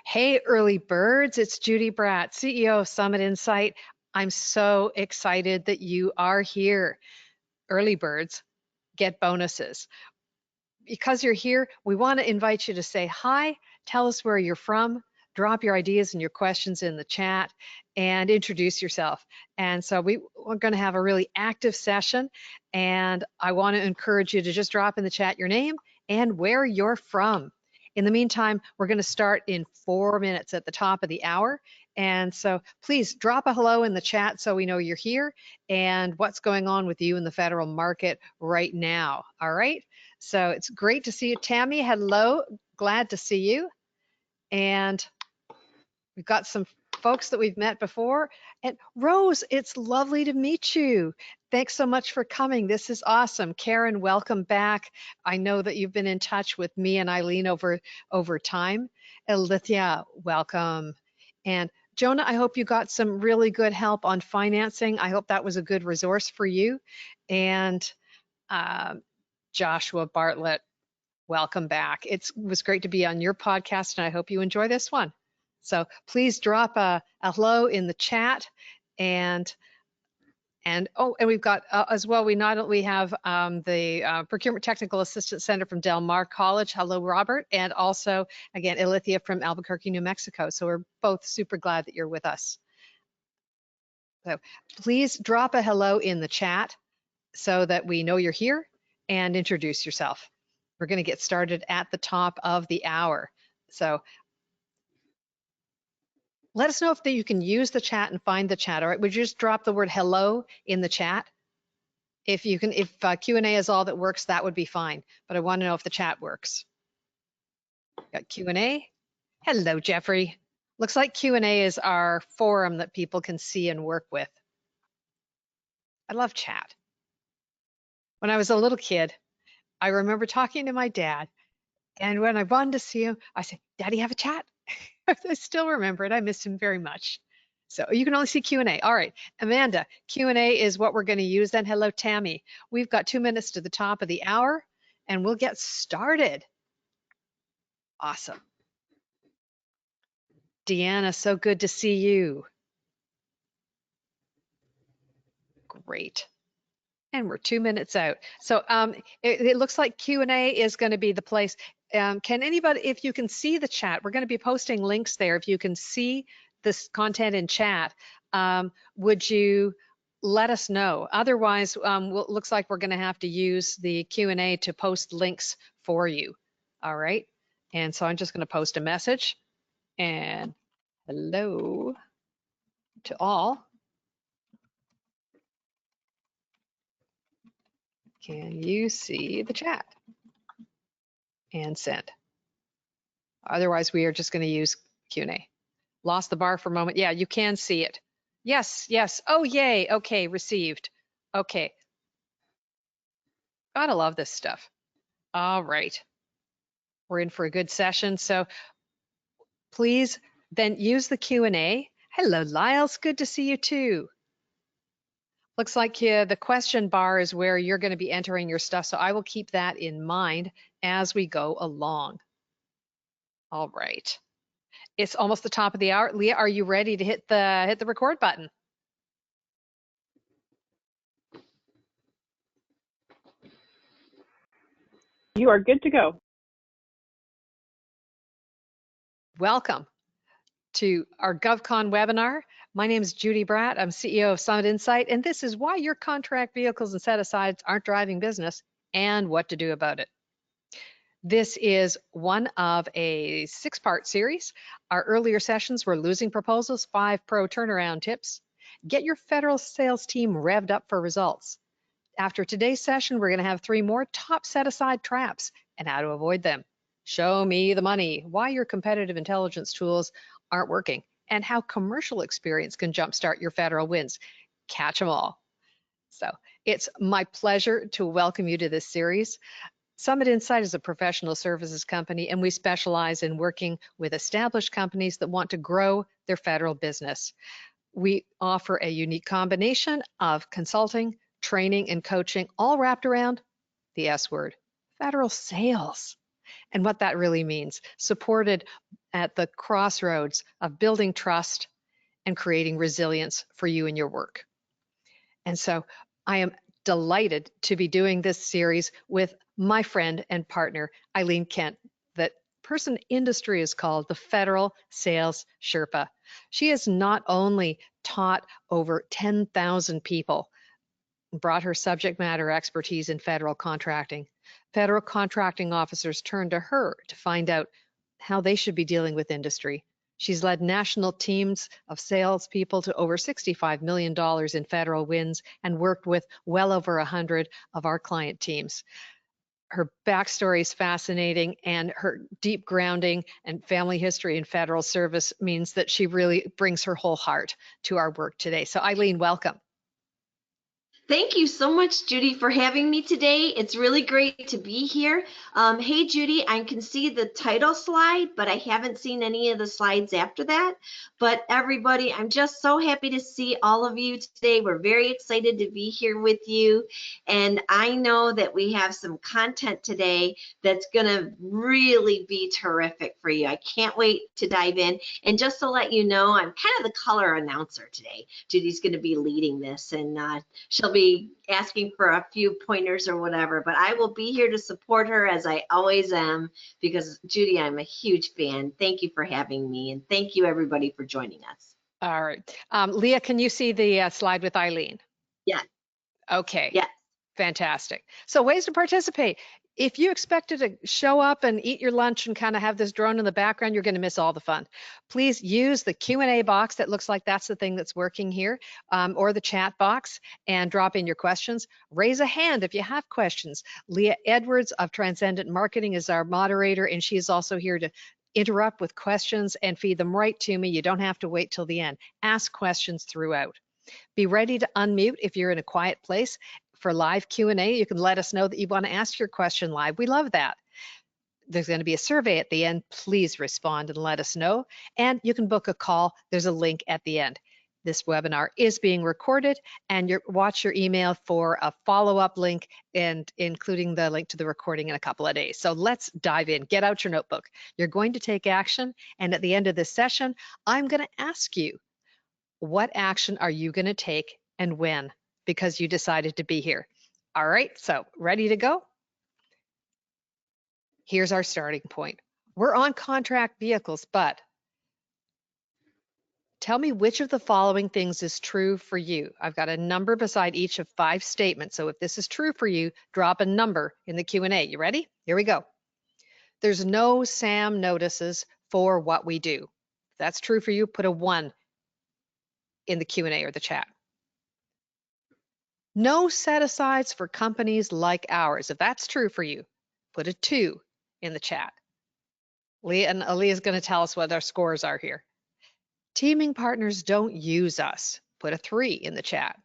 Hey, early birds, it's Judy Bradt, CEO of Summit Insight. I'm so excited that you are here. Early birds get bonuses. Because you're here, we want to invite you to say hi, tell us where you're from, drop your ideas and your questions in the chat, and introduce yourself. And so we're going to have a really active session, and I want to encourage you to just drop in the chat your name and where you're from. In the meantime, we're going to start in 4 minutes at the top of the hour. And so please drop a hello in the chat so we know you're here and what's going on with you in the federal market right now. All right. So it's great to see you. Tammy, hello. Glad to see you. And we've got some folks that we've met before. And Rose, it's lovely to meet you. Thanks so much for coming. This is awesome. Karen, welcome back. I know that you've been in touch with me and Eileen over time. Alithia, welcome. And Jonah, I hope you got some really good help on financing. I hope that was a good resource for you. And Joshua Bartlett, welcome back. It was great to be on your podcast, and I hope you enjoy this one. So please drop a hello in the chat, and we've got as well. We have the Procurement Technical Assistant Center from Del Mar College. Hello, Robert, and also again Alithia from Albuquerque, New Mexico. So we're both super glad that you're with us. So please drop a hello in the chat so that we know you're here, and introduce yourself. We're going to get started at the top of the hour. So let us know if you can use the chat and find the chat. All right, would you just drop the word hello in the chat? If you can, if Q&A is all that works, that would be fine. But I want to know if the chat works. Got Q&A. Hello, Jeffrey. Looks like Q&A is our forum that people can see and work with. I love chat. When I was a little kid, I remember talking to my dad, and when I wanted to see him, I said, "Daddy, have a chat?" I still remember it. I missed him very much. So you can only see Q&A. All right, Amanda, Q&A is what we're going to use then. Hello, Tammy. We've got 2 minutes to the top of the hour, and we'll get started. Awesome. Deanna, so good to see you. Great. And we're 2 minutes out. So it looks like Q&A is going to be the place. Can anybody, if you can see the chat, we're going to be posting links there. If you can see this content in chat, would you let us know? Otherwise, looks like we're going to have to use the Q&A to post links for you. All right. And so I'm just going to post a message. And hello to all. Can you see the chat? And send. Otherwise, we are just going to use Q&A. Lost the bar for a moment. Yeah, you can see it. Yes, yes. Oh, yay. Okay, received. Okay. Gotta love this stuff. All right. We're in for a good session. So please then use the Q&A. Hello, Lyles. Good to see you too. Looks like the question bar is where you're going to be entering your stuff. So I will keep that in mind as we go along. All right. It's almost the top of the hour. Leah, are you ready to hit the record button? You are good to go. Welcome to our GovCon webinar. My name is Judy Bradt. I'm CEO of Summit Insight, and this is why your contract vehicles and set-asides aren't driving business and what to do about it. This is one of a 6-part series. Our earlier sessions were losing proposals, 5 pro turnaround tips. Get your federal sales team revved up for results. After today's session, we're going to have 3 more top set-aside traps and how to avoid them. Show me the money, why your competitive intelligence tools aren't working, and how commercial experience can jumpstart your federal wins. Catch them all. So it's my pleasure to welcome you to this series. Summit Insight is a professional services company, and we specialize in working with established companies that want to grow their federal business. We offer a unique combination of consulting, training, and coaching, all wrapped around the S word, federal sales. and what that really means, supported at the crossroads of building trust and creating resilience for you and your work. And so I am delighted to be doing this series with my friend and partner, Eileen Kent, that person industry is called the Federal Sales Sherpa. She has not only taught over 10,000 people, brought her subject matter expertise in federal contracting. Federal contracting officers turn to her to find out how they should be dealing with industry. She's led national teams of salespeople to over $65 million in federal wins and worked with well over 100 of our client teams. Her backstory is fascinating, and her deep grounding and family history in federal service means that she really brings her whole heart to our work today. So Eileen, welcome. Thank you so much, Judy, for having me today. It's really great to be here. Hey, Judy, I can see the title slide, but I haven't seen any of the slides after that. But everybody, I'm just so happy to see all of you today. We're very excited to be here with you. And I know that we have some content today that's going to really be terrific for you. I can't wait to dive in. And just to let you know, I'm kind of the color announcer today. Judy's going to be leading this, and she'll be asking for a few pointers or whatever, but I will be here to support her as I always am, because Judy, I'm a huge fan. Thank you for having me, and thank you everybody for joining us. All right. Leah, can you see the slide with Eileen? Yeah. Okay. Yeah. Fantastic. So ways to participate. If you expected to show up and eat your lunch and kind of have this drone in the background, you're going to miss all the fun. Please use the Q&A box that looks like that's the thing that's working here, or the chat box, and drop in your questions. Raise a hand if you have questions. Leah Edwards of Transcendent Marketing is our moderator, and she is also here to interrupt with questions and feed them right to me. You don't have to wait till the end. Ask questions throughout. Be ready to unmute if you're in a quiet place. For live Q&A, you can let us know that you want to ask your question live. We love that. There's going to be a survey at the end. Please respond and let us know. And you can book a call. There's a link at the end. This webinar is being recorded, and watch your email for a follow-up link, and including the link to the recording in a couple of days. So let's dive in. Get out your notebook. You're going to take action, and at the end of this session, I'm going to ask you, what action are you going to take and when? Because you decided to be here. All right, so ready to go? Here's our starting point. We're on contract vehicles, but tell me which of the following things is true for you. I've got a number beside each of 5 statements. So if this is true for you, drop a number in the Q&A. You ready? Here we go. There's no SAM notices for what we do. If that's true for you, put a 1 in the Q&A or the chat. No set-asides for companies like ours. If that's true for you, put a 2 in the chat. Leah's going to tell us what our scores are here. Teaming partners don't use us. Put a 3 in the chat.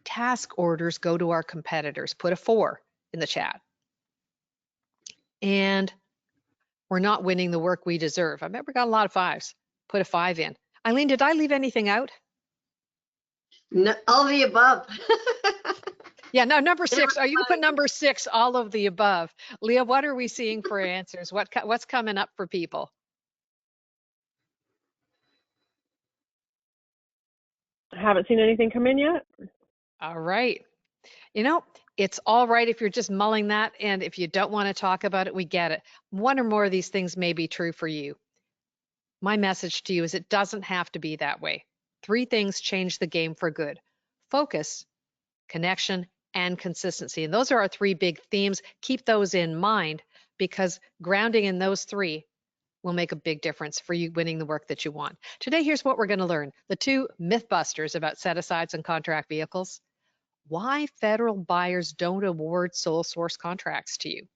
Task orders go to our competitors. Put a 4 in the chat. And we're not winning the work we deserve. I bet we got a lot of 5s. Put a 5 in. Eileen, did I leave anything out? No, all the above. Yeah, no, number 6. Are you put number 6, all of the above? Leah, what are we seeing for answers? What's coming up for people? I haven't seen anything come in yet. All right. You know, it's all right if you're just mulling that, and if you don't want to talk about it, we get it. 1 or more of these things may be true for you. My message to you is it doesn't have to be that way. 3 things change the game for good: focus, connection, and consistency. And those are our 3 big themes. Keep those in mind, because grounding in those 3 will make a big difference for you winning the work that you want. Today, here's what we're going to learn. The 2 myth busters about set-asides and contract vehicles. Why federal buyers don't award sole source contracts to you.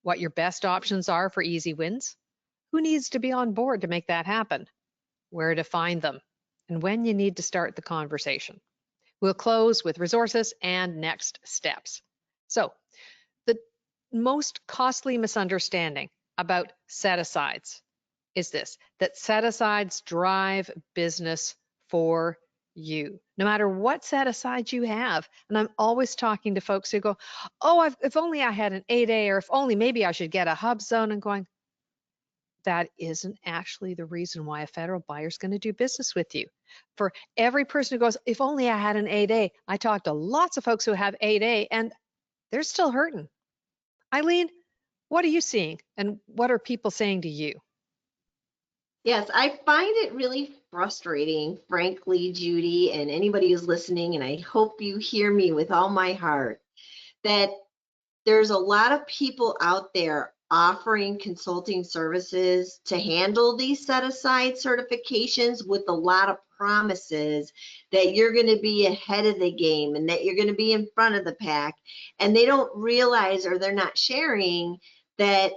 What your best options are for easy wins. Who needs to be on board to make that happen? Where to find them, and when you need to start the conversation. We'll close with resources and next steps. So, the most costly misunderstanding about set-asides is this: that set-asides drive business for you, no matter what set aside you have. And I'm always talking to folks who go, oh, if only I had an 8A, or if only maybe I should get a hub zone, and going, that isn't actually the reason why a federal buyer is going to do business with you. For every person who goes, if only I had an 8A, I talk to lots of folks who have 8A and they're still hurting. Eileen, what are you seeing and what are people saying to you? Yes, I find it really frustrating, frankly, Judy, and anybody who's listening, and I hope you hear me with all my heart, that there's a lot of people out there offering consulting services to handle these set-aside certifications with a lot of promises that you're going to be ahead of the game and that you're going to be in front of the pack. And they don't realize, or they're not sharing, that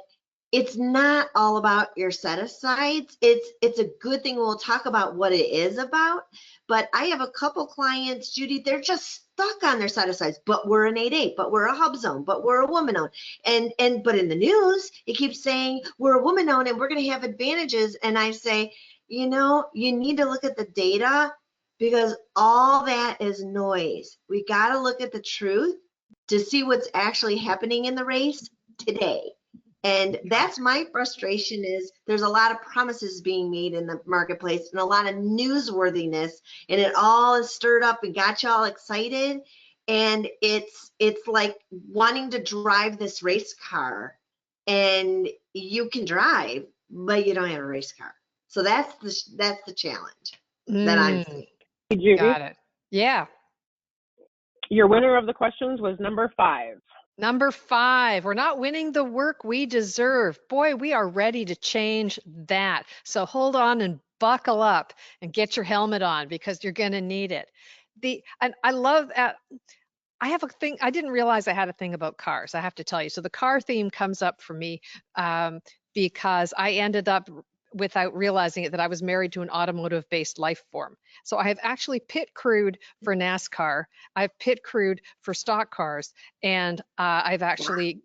it's not all about your set-asides. It's a good thing. We'll talk about what it is about. But I have a couple clients, Judy, they're just stuck on their set-asides, but we're an 8A, but we're a hub zone, but we're a woman-owned. But in the news, it keeps saying we're a woman-owned and we're going to have advantages. And I say, you know, you need to look at the data, because all that is noise. We got to look at the truth to see what's actually happening in the race today. And that's my frustration, is there's a lot of promises being made in the marketplace and a lot of newsworthiness, and it all is stirred up and got you all excited. And it's like wanting to drive this race car, and you can drive, but you don't have a race car. So that's the challenge that I'm seeing. Hey, Judy, Got it. Yeah. your winner of the questions was number 5. Number 5, we're not winning the work we deserve. Boy, we are ready to change that. So hold on and buckle up and get your helmet on, because you're going to need it. And I love that. I have a thing. I didn't realize I had a thing about cars, I have to tell you. So the car theme comes up for me because I ended up, without realizing it, that I was married to an automotive-based life form. So I have actually pit crewed for NASCAR. I've pit crewed for stock cars, and I've actually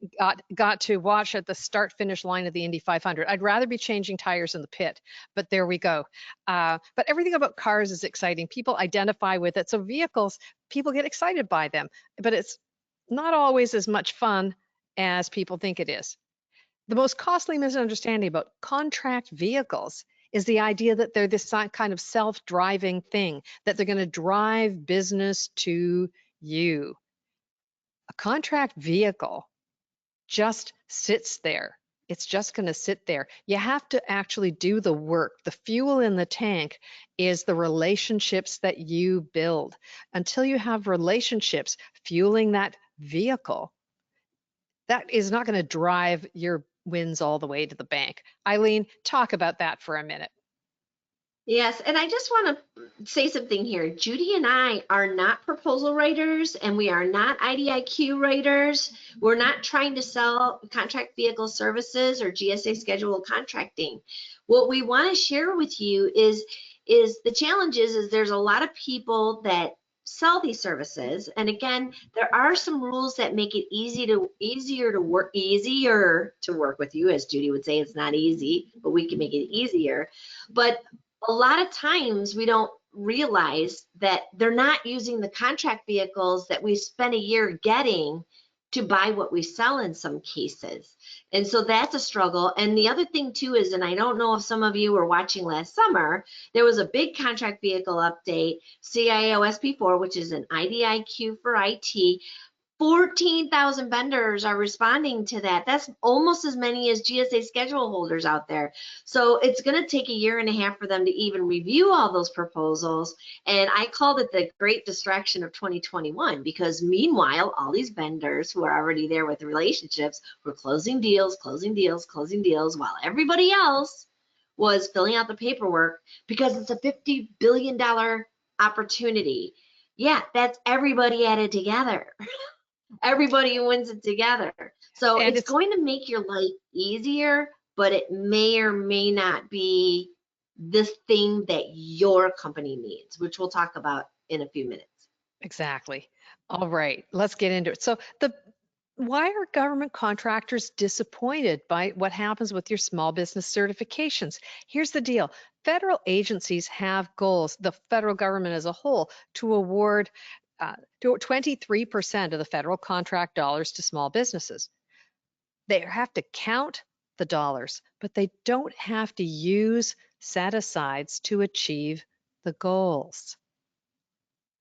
got to watch at the start-finish line of the Indy 500. I'd rather be changing tires in the pit, but there we go. But everything about cars is exciting. People identify with it. So vehicles, people get excited by them, but it's not always as much fun as people think it is. The most costly misunderstanding about contract vehicles is the idea that they're this kind of self-driving thing, that they're going to drive business to you. A contract vehicle just sits there. It's just going to sit there. You have to actually do the work. The fuel in the tank is the relationships that you build. Until you have relationships fueling that vehicle, that is not going to drive your wins all the way to the bank. Eileen, talk about that for a minute. Yes, and I just want to say something here. Judy and I are not proposal writers, and we are not IDIQ writers. We're not trying to sell contract vehicle services or GSA scheduled contracting. What we want to share with you is the challenge is there's a lot of people that sell these services, and again, there are some rules that make it easier to work with you. As Judy would say, it's not easy, but we can make it easier. But a lot of times we don't realize that they're not using the contract vehicles that we spent a year getting to buy what we sell in some cases. And so that's a struggle. And the other thing too is, and I don't know if some of you were watching last summer, there was a big contract vehicle update, CIO SP4, which is an IDIQ for IT. 14,000 vendors are responding to that. That's almost as many as GSA schedule holders out there. So it's going to take a year and a half for them to even review all those proposals. And I called it the great distraction of 2021, because meanwhile, all these vendors who are already there with relationships were closing deals, while everybody else was filling out the paperwork, because it's a $50 billion opportunity. Yeah, that's everybody added together. Everybody wins it together. So it's going to make your life easier, but it may or may not be this thing that your company needs, which we'll talk about in a few minutes. Exactly. All right, let's get into it. So Why are government contractors disappointed by what happens with your small business certifications? Here's the deal. Federal agencies have goals, the federal government as a whole, to award 23% of the federal contract dollars to small businesses. They have to count the dollars, but they don't have to use set-asides to achieve the goals.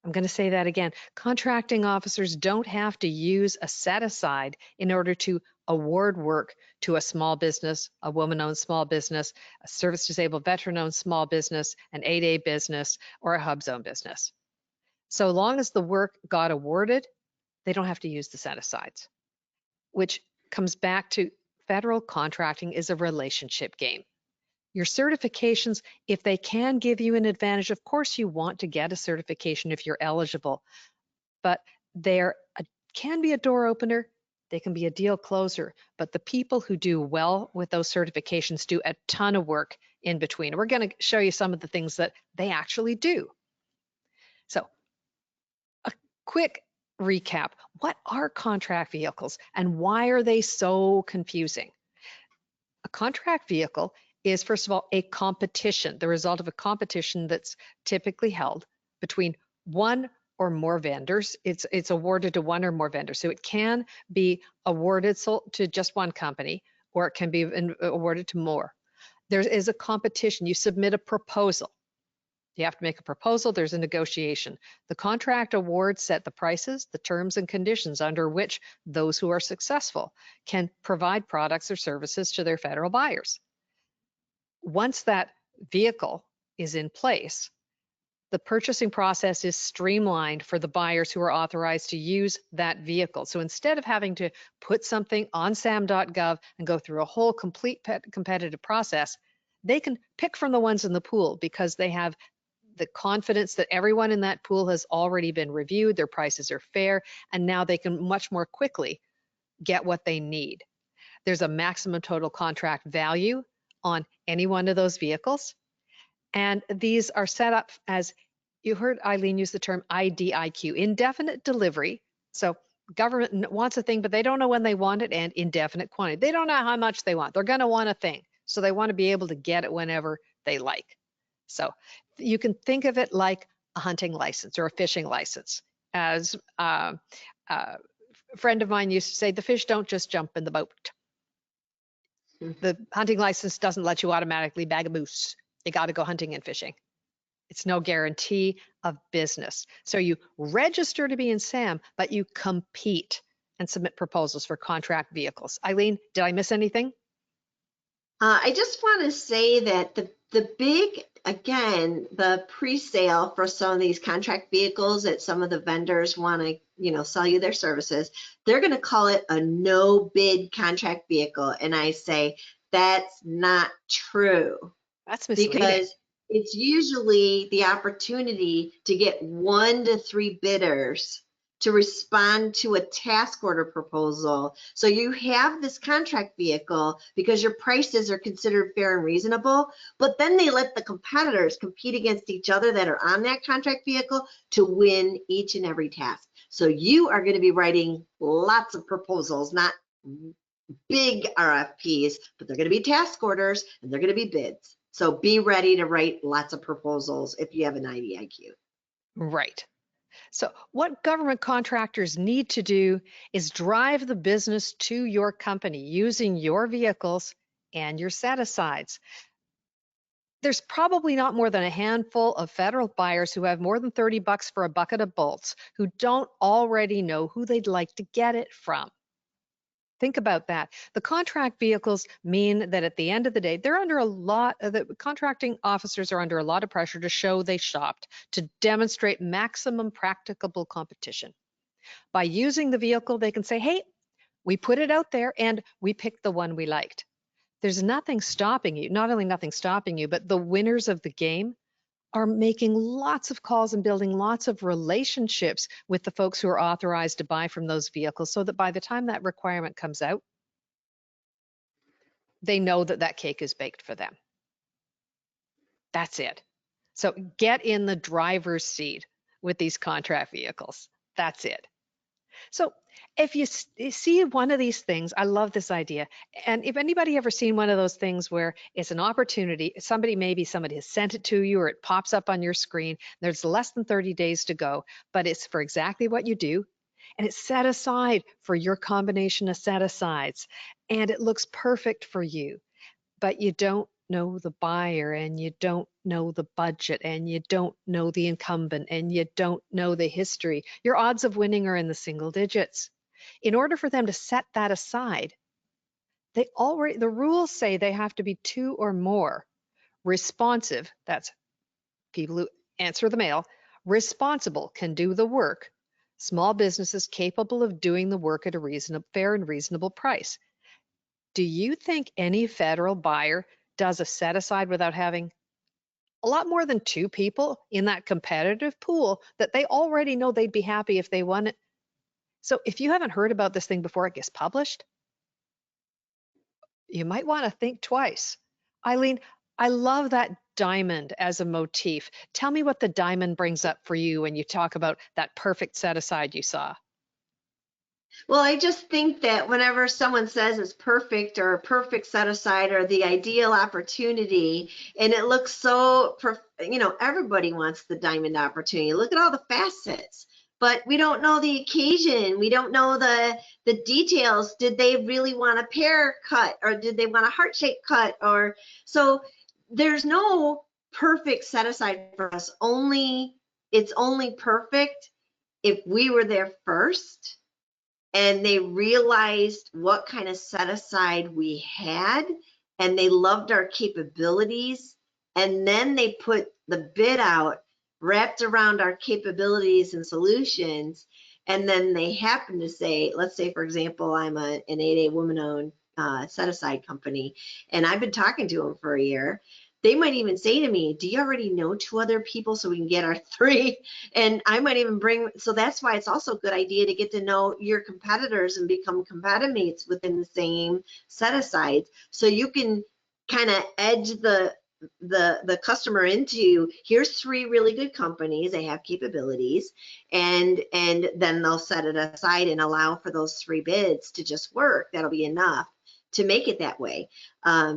I'm going to say that again. Contracting officers don't have to use a set-aside in order to award work to a small business, a woman-owned small business, a service-disabled veteran-owned small business, an 8A business, or a hub zone business. So long as the work got awarded, they don't have to use the set-asides, which comes back to federal contracting is a relationship game. Your certifications, if they can give you an advantage, of course you want to get a certification if you're eligible, but can be a door opener, they can be a deal closer, but the people who do well with those certifications do a ton of work in between. We're going to show you some of the things that they actually do. So a quick recap. What are contract vehicles and why are they so confusing? A contract vehicle is, first of all, a competition, the result of a competition that's typically held between one or more vendors. It's awarded to one or more vendors. So it can be awarded to just one company, or it can be awarded to more. There is a competition. You submit a proposal. You have to make a proposal. There's a negotiation. The contract awards set the prices, the terms and conditions under which those who are successful can provide products or services to their federal buyers. Once that vehicle is in place, the purchasing process is streamlined for the buyers who are authorized to use that vehicle. So instead of having to put something on sam.gov and go through a whole complete competitive process, they can pick from the ones in the pool because they have the confidence that everyone in that pool has already been reviewed, their prices are fair, and now they can much more quickly get what they need. There's a maximum total contract value on any one of those vehicles. And these are set up as, you heard Eileen use the term IDIQ, indefinite delivery. So government wants a thing, but they don't know when they want it, and indefinite quantity. They don't know how much they want. They're going to want a thing. So they want to be able to get it whenever they like. So you can think of it like a hunting license or a fishing license. As a friend of mine used to say, the fish don't just jump in the boat. The hunting license doesn't let you automatically bag a moose. You got to go hunting and fishing. It's no guarantee of business. So you register to be in SAM, but you compete and submit proposals for contract vehicles. Eileen, did I miss anything? I just want to say that the big, again, the pre-sale for some of these contract vehicles that some of the vendors want to, sell you their services, they're going to call it a no bid contract vehicle. And I say, that's not true. That's misleading. Because it's usually the opportunity to get 1 to 3 bidders to respond to a task order proposal. So you have this contract vehicle because your prices are considered fair and reasonable, but then they let the competitors compete against each other that are on that contract vehicle to win each and every task. So you are going to be writing lots of proposals, not big RFPs, but they're going to be task orders and they're going to be bids. So be ready to write lots of proposals if you have an IDIQ. Right. So what government contractors need to do is drive the business to your company using your vehicles and your set-asides. There's probably not more than a handful of federal buyers who have more than $30 for a bucket of bolts who don't already know who they'd like to get it from. Think about that. The contract vehicles mean that at the end of the day, they're under the contracting officers are under a lot of pressure to show they shopped, to demonstrate maximum practicable competition. By using the vehicle, they can say, hey, we put it out there and we picked the one we liked. There's nothing stopping you, not only nothing stopping you, but the winners of the game are making lots of calls and building lots of relationships with the folks who are authorized to buy from those vehicles so that by the time that requirement comes out, they know that that cake is baked for them. That's it. So get in the driver's seat with these contract vehicles. That's it. So if you see one of these things, I love this idea. And if anybody ever seen one of those things where it's an opportunity, maybe somebody has sent it to you or it pops up on your screen, there's less than 30 days to go, but it's for exactly what you do. And it's set aside for your combination of set asides. And it looks perfect for you, but you don't know the buyer and you don't know the budget and you don't know the incumbent and you don't know the history. Your odds of winning are in the single digits. In order for them to set that aside, the rules say they have to be 2 or more responsive, that's people who answer the mail, responsible, can do the work, small businesses capable of doing the work at a fair and reasonable price. Do you think any federal buyer does a set aside without having a lot more than 2 people in that competitive pool that they already know they'd be happy if they won it? So if you haven't heard about this thing before it gets published, you might want to think twice. Eileen, I love that diamond as a motif. Tell me what the diamond brings up for you when you talk about that perfect set aside you saw. Well, I just think that whenever someone says it's perfect or a perfect set aside or the ideal opportunity, and it looks so, everybody wants the diamond opportunity. Look at all the facets, but we don't know the occasion. We don't know the details. Did they really want a pear cut or did they want a heart-shaped cut? Or so there's no perfect set aside for us. It's only perfect if we were there first and they realized what kind of set aside we had and they loved our capabilities, and then they put the bid out wrapped around our capabilities and solutions, and then they happen to say, let's say for example I'm an 8A woman-owned set aside company and I've been talking to them for a year. They might even say to me, do you already know 2 other people so we can get our 3? And I might even so that's why it's also a good idea to get to know your competitors and become competimates within the same set asides, so you can kind of edge the customer into, here's 3 really good companies, they have capabilities, and then they'll set it aside and allow for those 3 bids to just work. That'll be enough to make it that way.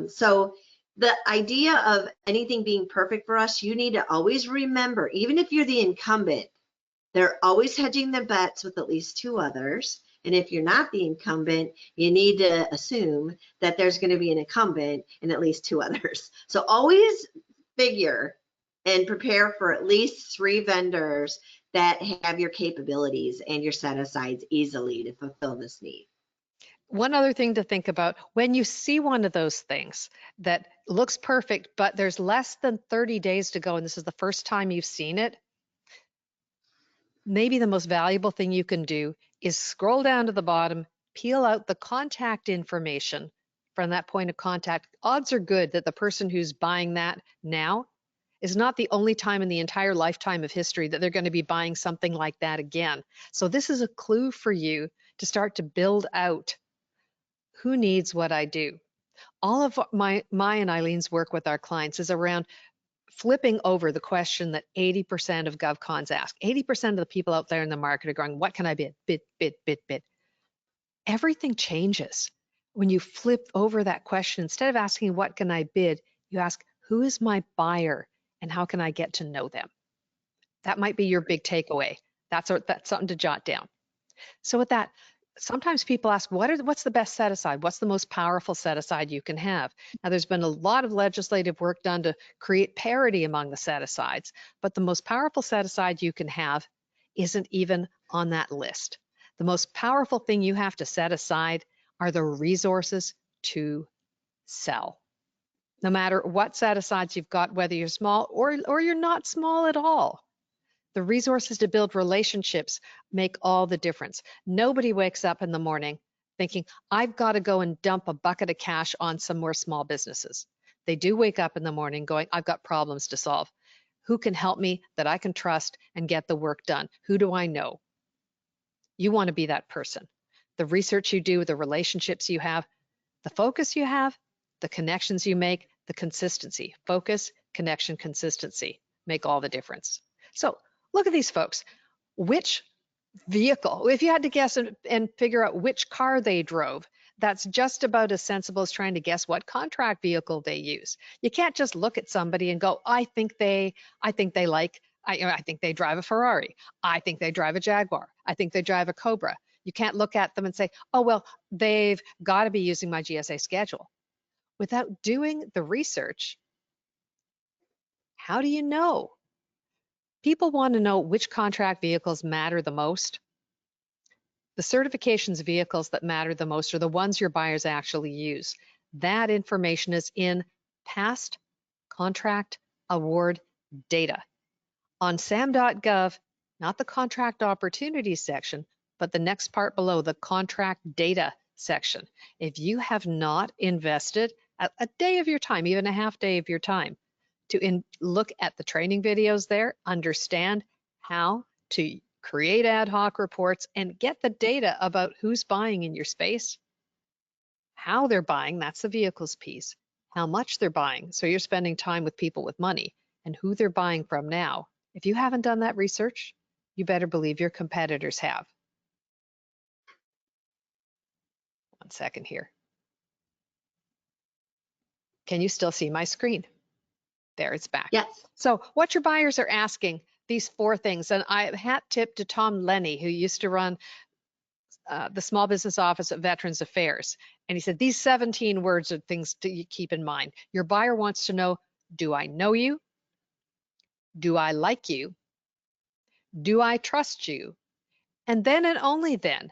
So the idea of anything being perfect for us, you need to always remember, even if you're the incumbent, they're always hedging their bets with at least 2 others. And if you're not the incumbent, you need to assume that there's going to be an incumbent and at least 2 others. So always figure and prepare for at least 3 vendors that have your capabilities and your set asides easily to fulfill this need. One other thing to think about, when you see one of those things that looks perfect, but there's less than 30 days to go, and this is the first time you've seen it, maybe the most valuable thing you can do is scroll down to the bottom, peel out the contact information from that point of contact. Odds are good that the person who's buying that now is not the only time in the entire lifetime of history that they're going to be buying something like that again. So this is a clue for you to start to build out who needs what I do. All of my and Eileen's work with our clients is around flipping over the question that 80% of govcons ask. 80% of the people out there in the market are going, what can I bid? Bid, bid, bid, bid. Everything changes when you flip over that question. Instead of asking, what can I bid? You ask, who is my buyer and how can I get to know them? That might be your big takeaway. That's something to jot down. So with that, sometimes people ask, what's the best set aside? What's the most powerful set aside you can have? Now, there's been a lot of legislative work done to create parity among the set asides, but the most powerful set aside you can have isn't even on that list. The most powerful thing you have to set aside are the resources to sell. No matter what set asides you've got, whether you're small or you're not small at all. The resources to build relationships make all the difference. Nobody wakes up in the morning thinking, I've got to go and dump a bucket of cash on some more small businesses. They do wake up in the morning going, I've got problems to solve. Who can help me that I can trust and get the work done? Who do I know? You want to be that person. The research you do, the relationships you have, the focus you have, the connections you make, the consistency. Focus, connection, consistency make all the difference. So look at these folks. Which vehicle, if you had to guess and figure out which car they drove, that's just about as sensible as trying to guess what contract vehicle they use. You can't just look at somebody and go, I think they drive a Ferrari. I think they drive a Jaguar. I think they drive a Cobra. You can't look at them and say, oh, well, they've got to be using my GSA schedule. Without doing the research, how do you know? People want to know which contract vehicles matter the most. The certifications vehicles that matter the most are the ones your buyers actually use. That information is in past contract award data. On sam.gov, not the contract opportunities section, but the next part below, the contract data section. If you have not invested a day of your time, even a half day of your time, to look at the training videos there, understand how to create ad hoc reports and get the data about who's buying in your space, how they're buying, that's the vehicles piece, how much they're buying. So you're spending time with people with money and who they're buying from now. If you haven't done that research, you better believe your competitors have. One second here. Can you still see my screen? There, it's back. Yes. So what your buyers are asking, these 4 things, and I hat tip to Tom Lenny, who used to run the small business office at Veterans Affairs. And he said, these 17 words are things to keep in mind. Your buyer wants to know, do I know you? Do I like you? Do I trust you? And then and only then,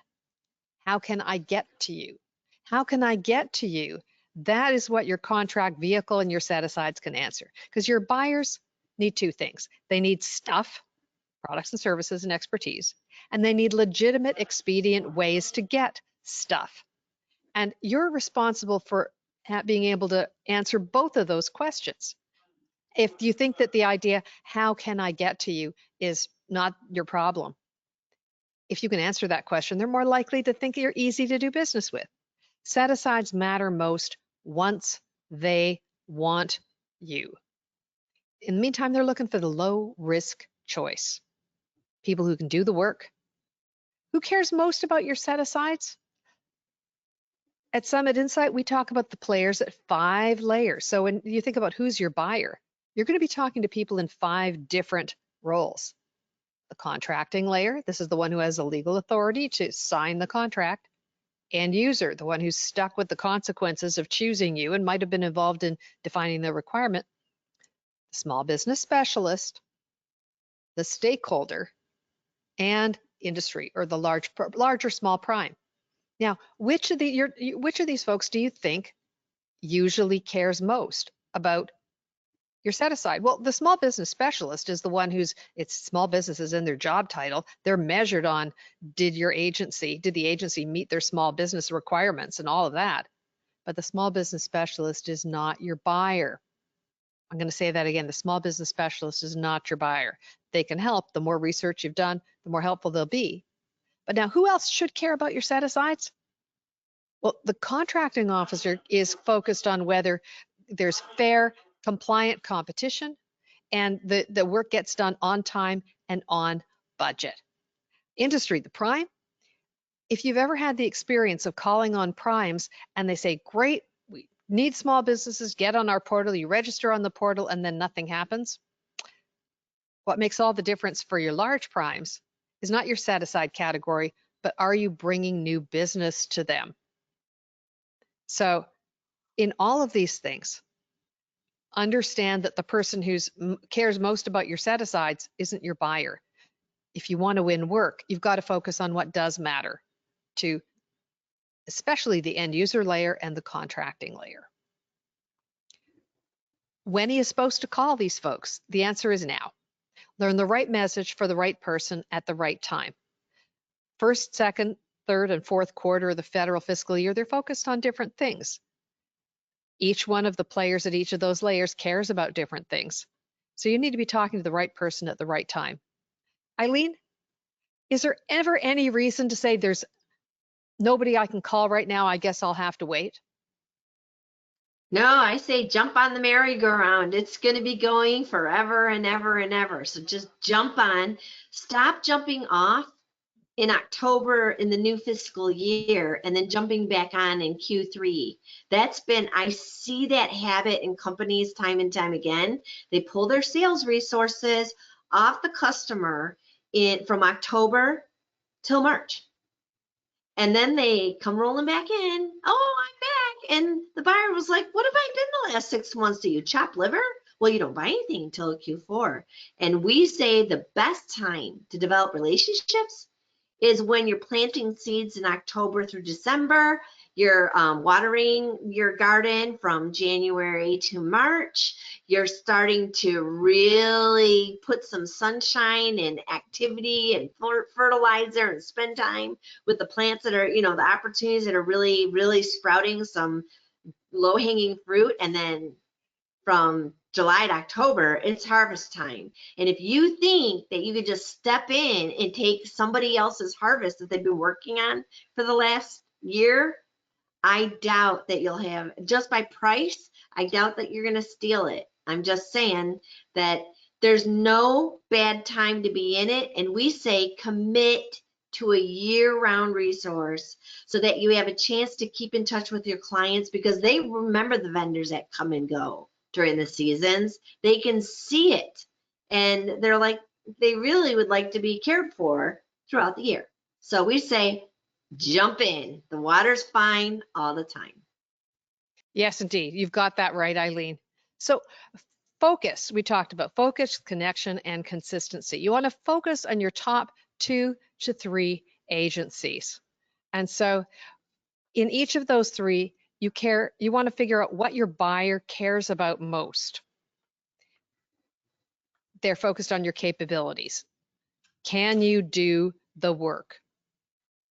how can I get to you? How can I get to you? That is what your contract vehicle and your set-asides can answer. Because your buyers need 2 things. They need stuff, products and services and expertise, and they need legitimate, expedient ways to get stuff. And you're responsible for being able to answer both of those questions. If you think that the idea, how can I get to you, is not your problem, if you can answer that question, they're more likely to think you're easy to do business with. Set-asides matter most once they want you. In the meantime, they're looking for the low-risk choice. People who can do the work. Who cares most about your set-asides? At Summit Insight, we talk about the players at 5 layers. So when you think about who's your buyer, you're going to be talking to people in 5 different roles. The contracting layer, this is the one who has the legal authority to sign the contract. End user, the one who's stuck with the consequences of choosing you and might have been involved in defining the requirement. The small business specialist, the stakeholder, and industry, or the large or small prime. Now, which of these folks do you think usually cares most about your set-aside? Well, the small business specialist is the one it's small businesses in their job title. They're measured on, did the agency meet their small business requirements and all of that. But the small business specialist is not your buyer. I'm going to say that again. The small business specialist is not your buyer. They can help. The more research you've done, the more helpful they'll be. But now, who else should care about your set-asides? Well, the contracting officer is focused on whether there's fair, compliant competition and the work gets done on time and on budget. Industry, the prime. If you've ever had the experience of calling on primes and they say, great, we need small businesses, get on our portal, you register on the portal, and then nothing happens. What makes all the difference for your large primes is not your set-aside category, but are you bringing new business to them? So in all of these things, understand that the person who cares most about your set-asides isn't your buyer. If you want to win work, you've got to focus on what does matter to especially the end user layer and the contracting layer. When are you supposed to call these folks? The answer is now. Learn the right message for the right person at the right time. First, second, third, and fourth quarter of the federal fiscal year, they're focused on different things. Each one of the players at each of those layers cares about different things. So you need to be talking to the right person at the right time. Eileen, is there ever any reason to say there's nobody I can call right now, I guess I'll have to wait? No, I say jump on the merry-go-round. It's going to be going forever and ever and ever. So just jump on. Stop jumping off in October in the new fiscal year and then jumping back on in Q3. I see that habit in companies time and time again. They pull their sales resources off the customer from October till March. And then they come rolling back in. Oh, I'm back. And the buyer was like, what have I been the last 6 months? Do you chop liver? Well, you don't buy anything until Q4. And we say the best time to develop relationships is when you're planting seeds in October through December, you're watering your garden from January to March, you're starting to really put some sunshine and activity and fertilizer and spend time with the plants that are, the opportunities that are really, really sprouting some low-hanging fruit. And then from July to October, it's harvest time. And if you think that you could just step in and take somebody else's harvest that they've been working on for the last year, I doubt that you'll have, just by price, I doubt that you're going to steal it. I'm just saying that there's no bad time to be in it. And we say commit to a year-round resource so that you have a chance to keep in touch with your clients, because they remember the vendors that come and go during the seasons. They can see it, and they're like, they really would like to be cared for throughout the year. So we say jump in. The water's fine all the time. Yes, indeed. You've got that right, Eileen. So focus, we talked about focus, connection, and consistency. You want to focus on your top 2 to 3 agencies. And so in each of those 3, you want to figure out what your buyer cares about most. They're focused on your capabilities. Can you do the work?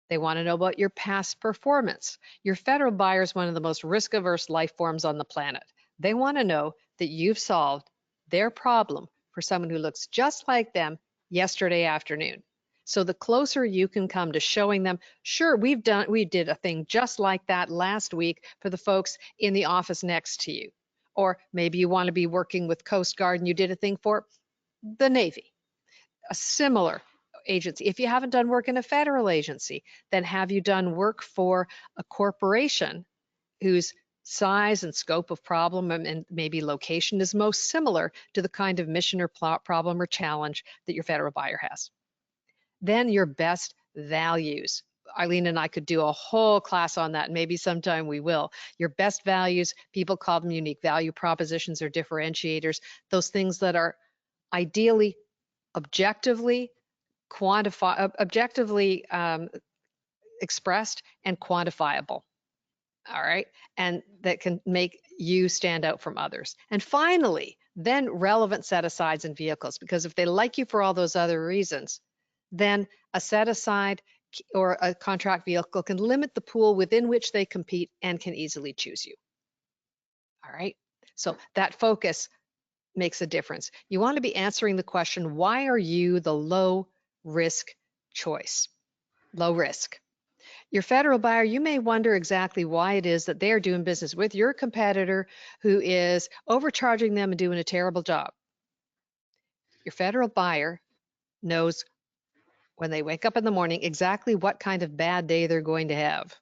They want to know about your past performance. Your federal buyer is one of the most risk-averse life forms on the planet. They want to know that you've solved their problem for someone who looks just like them yesterday afternoon. So the closer you can come to showing them, sure, we did a thing just like that last week for the folks in the office next to you. Or maybe you want to be working with Coast Guard and you did a thing for the Navy, a similar agency. If you haven't done work in a federal agency, then have you done work for a corporation whose size and scope of problem and maybe location is most similar to the kind of mission or problem or challenge that your federal buyer has? Then your best values. Eileen and I could do a whole class on that, and maybe sometime we will. Your best values, people call them unique value propositions or differentiators, those things that are ideally objectively expressed and quantifiable. All right, and that can make you stand out from others. And finally, then relevant set-asides and vehicles, because if they like you for all those other reasons, then a set-aside or a contract vehicle can limit the pool within which they compete and can easily choose you. All right, so that focus makes a difference. You want to be answering the question, why are you the low risk choice? Low risk. Your federal buyer, you may wonder exactly why it is that they are doing business with your competitor who is overcharging them and doing a terrible job. Your federal buyer knows when they wake up in the morning exactly what kind of bad day they're going to have.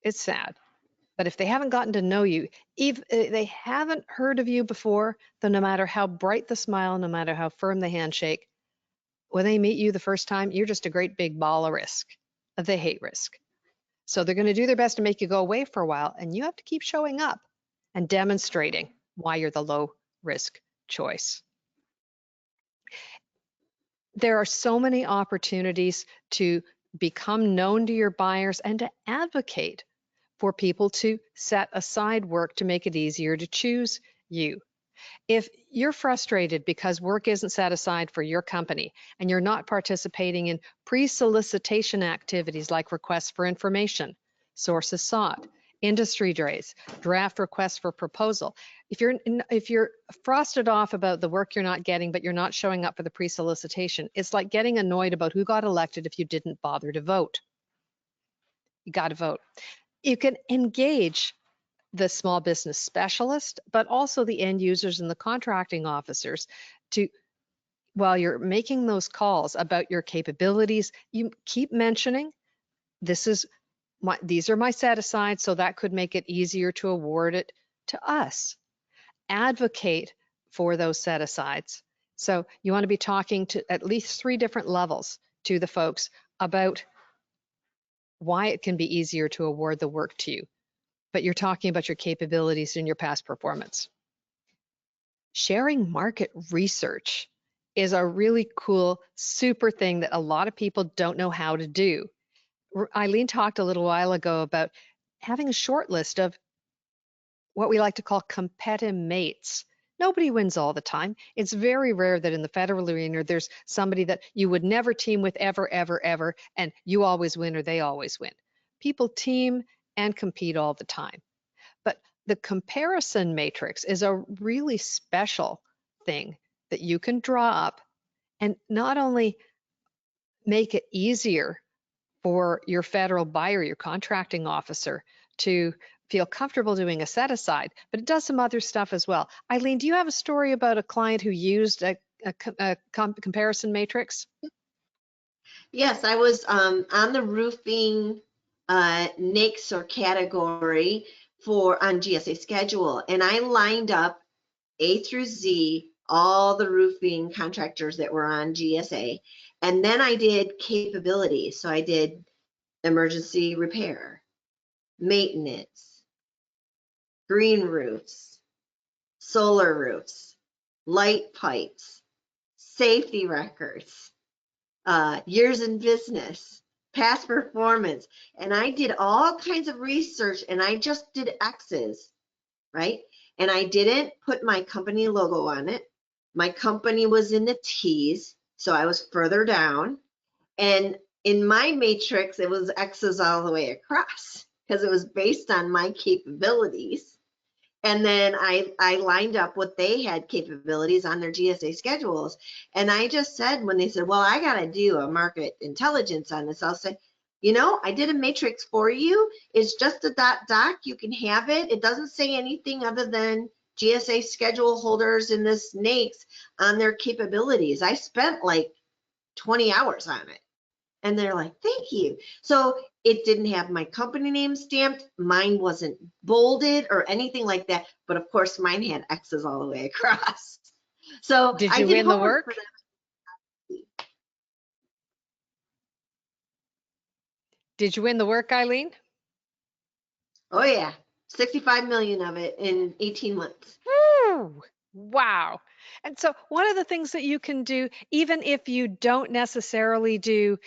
It's sad. But if they haven't gotten to know you, if they haven't heard of you before, then no matter how bright the smile, no matter how firm the handshake, when they meet you the first time, you're just a great big ball of risk. They hate risk. So they're going to do their best to make you go away for a while, and you have to keep showing up and demonstrating why you're the low risk choice. There are so many opportunities to become known to your buyers and to advocate for people to set aside work to make it easier to choose you. If you're frustrated because work isn't set aside for your company and you're not participating in pre-solicitation activities like requests for information, sources sought, industry days, draft requests for proposal, if you're frosted off about the work you're not getting but you're not showing up for the pre-solicitation, it's like getting annoyed about who got elected if you didn't bother to vote. You got to vote. You can engage the small business specialist, but also the end users and the contracting officers to while you're making those calls about your capabilities, you keep mentioning these are my set asides, so that could make it easier to award it to us. Advocate for those set asides. So you want to be talking to at least 3 different levels to the folks about why it can be easier to award the work to you, but you're talking about your capabilities and your past performance. Sharing market research is a really cool, super thing that a lot of people don't know how to do. Eileen talked a little while ago about having a short list of what we like to call competitive mates. Nobody wins all the time. It's very rare that in the federal arena, there's somebody that you would never team with ever, ever, ever, and you always win or they always win. People team and compete all the time. But the comparison matrix is a really special thing that you can draw up and not only make it easier for your federal buyer, your contracting officer, to feel comfortable doing a set aside, but it does some other stuff as well. Eileen, do you have a story about a client who used a comparison matrix? Yes, I was on the roofing NAICS or category on GSA schedule, and I lined up A through Z all the roofing contractors that were on GSA, and then I did capabilities. So I did emergency repair, maintenance, green roofs, solar roofs, light pipes, safety records, years in business, past performance. And I did all kinds of research and I just did X's, right? And I didn't put my company logo on it. My company was in the T's, so I was further down. And in my matrix, it was X's all the way across because it was based on my capabilities. And then I lined up what they had capabilities on their GSA schedules. And I just said, when they said, well, I got to do a market intelligence on this, I'll say, I did a matrix for you. It's just a doc. You can have it. It doesn't say anything other than GSA schedule holders in this NAICS on their capabilities. I spent like 20 hours on it. And they're like, thank you. So it didn't have my company name stamped. Mine wasn't bolded or anything like that. But of course, mine had X's all the way across. So Did I you did win the homework work? for them. Did you win the work, Eileen? Oh yeah, 65 million of it in 18 months. Woo! Wow. And so one of the things that you can do, even if you don't necessarily do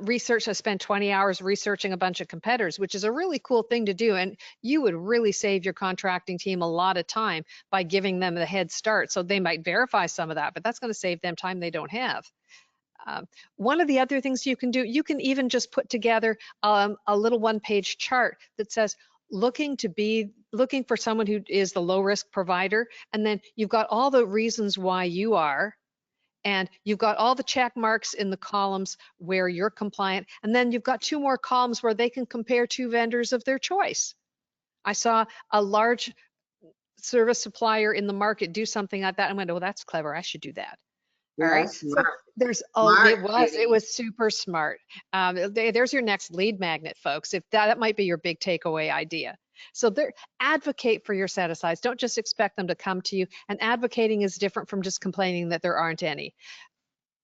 research, I spend 20 hours researching a bunch of competitors, which is a really cool thing to do. And you would really save your contracting team a lot of time by giving them the head start. So they might verify some of that, but that's going to save them time they don't have. One of the other things you can do, you can even just put together a little one-page chart that says, looking for someone who is the low risk provider, and then you've got all the reasons why you are, and you've got all the check marks in the columns where you're compliant, and then you've got 2 more columns where they can compare 2 vendors of their choice. I saw a large service supplier in the market do something like that. I went, oh, that's clever. I should do that. All Yeah, right. smart. So there's Smart, it Judy. was super smart. There's your next lead magnet, folks. If that might be your big takeaway idea. So advocate for your set asides. Don't just expect them to come to you. And advocating is different from just complaining that there aren't any.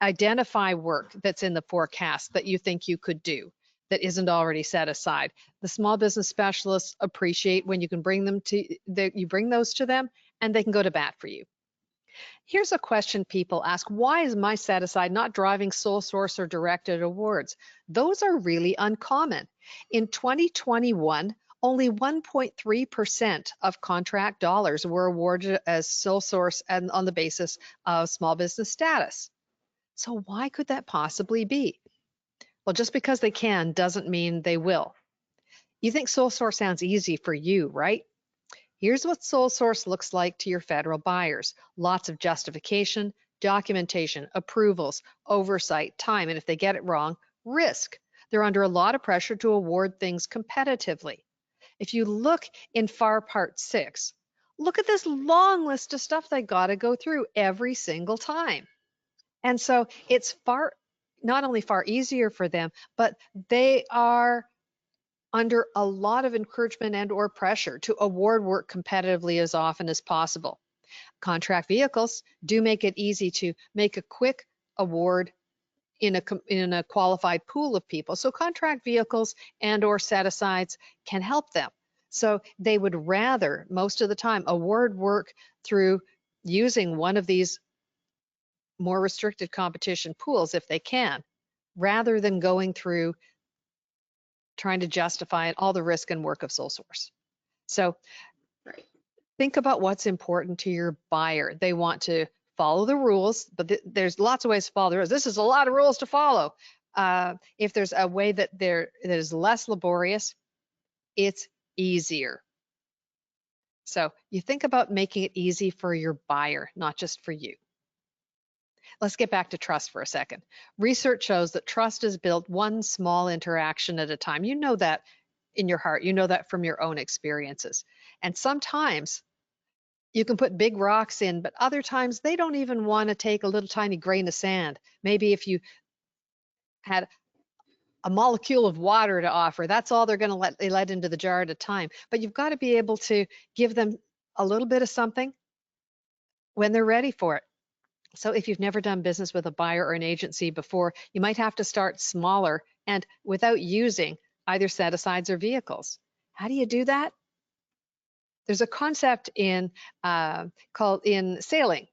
Identify work that's in the forecast that you think you could do that isn't already set aside. The small business specialists appreciate when you can bring those to them and they can go to bat for you. Here's a question people ask: why is my set aside not driving sole source or directed awards? Those are really uncommon. In 2021, only 1.3% of contract dollars were awarded as sole source and on the basis of small business status. So why could that possibly be? Well, just because they can doesn't mean they will. You think sole source sounds easy for you, right? Here's what sole source looks like to your federal buyers. Lots of justification, documentation, approvals, oversight, time, and if they get it wrong, risk. They're under a lot of pressure to award things competitively. If you look in FAR Part 6, look at this long list of stuff they got to go through every single time. And so it's not only far easier for them, but they are under a lot of encouragement and or pressure to award work competitively as often as possible. Contract vehicles do make it easy to make a quick award in a qualified pool of people. So contract vehicles and or set-asides can help them. So they would rather, most of the time, award work through using one of these more restricted competition pools if they can, rather than going through trying to justify all the risk and work of sole source. So think about what's important to your buyer. They want to follow the rules, but there's lots of ways to follow the rules. This is a lot of rules to follow. If there's a way that is less laborious, it's easier. So you think about making it easy for your buyer, not just for you. Let's get back to trust for a second. Research shows that trust is built one small interaction at a time. You know that in your heart. You know that from your own experiences. And sometimes you can put big rocks in, but other times they don't even want to take a little tiny grain of sand. Maybe if you had a molecule of water to offer, that's all they're going to let into the jar at a time. But you've got to be able to give them a little bit of something when they're ready for it. So if you've never done business with a buyer or an agency before, you might have to start smaller and without using either set-asides or vehicles. How do you do that? There's a concept in sailing,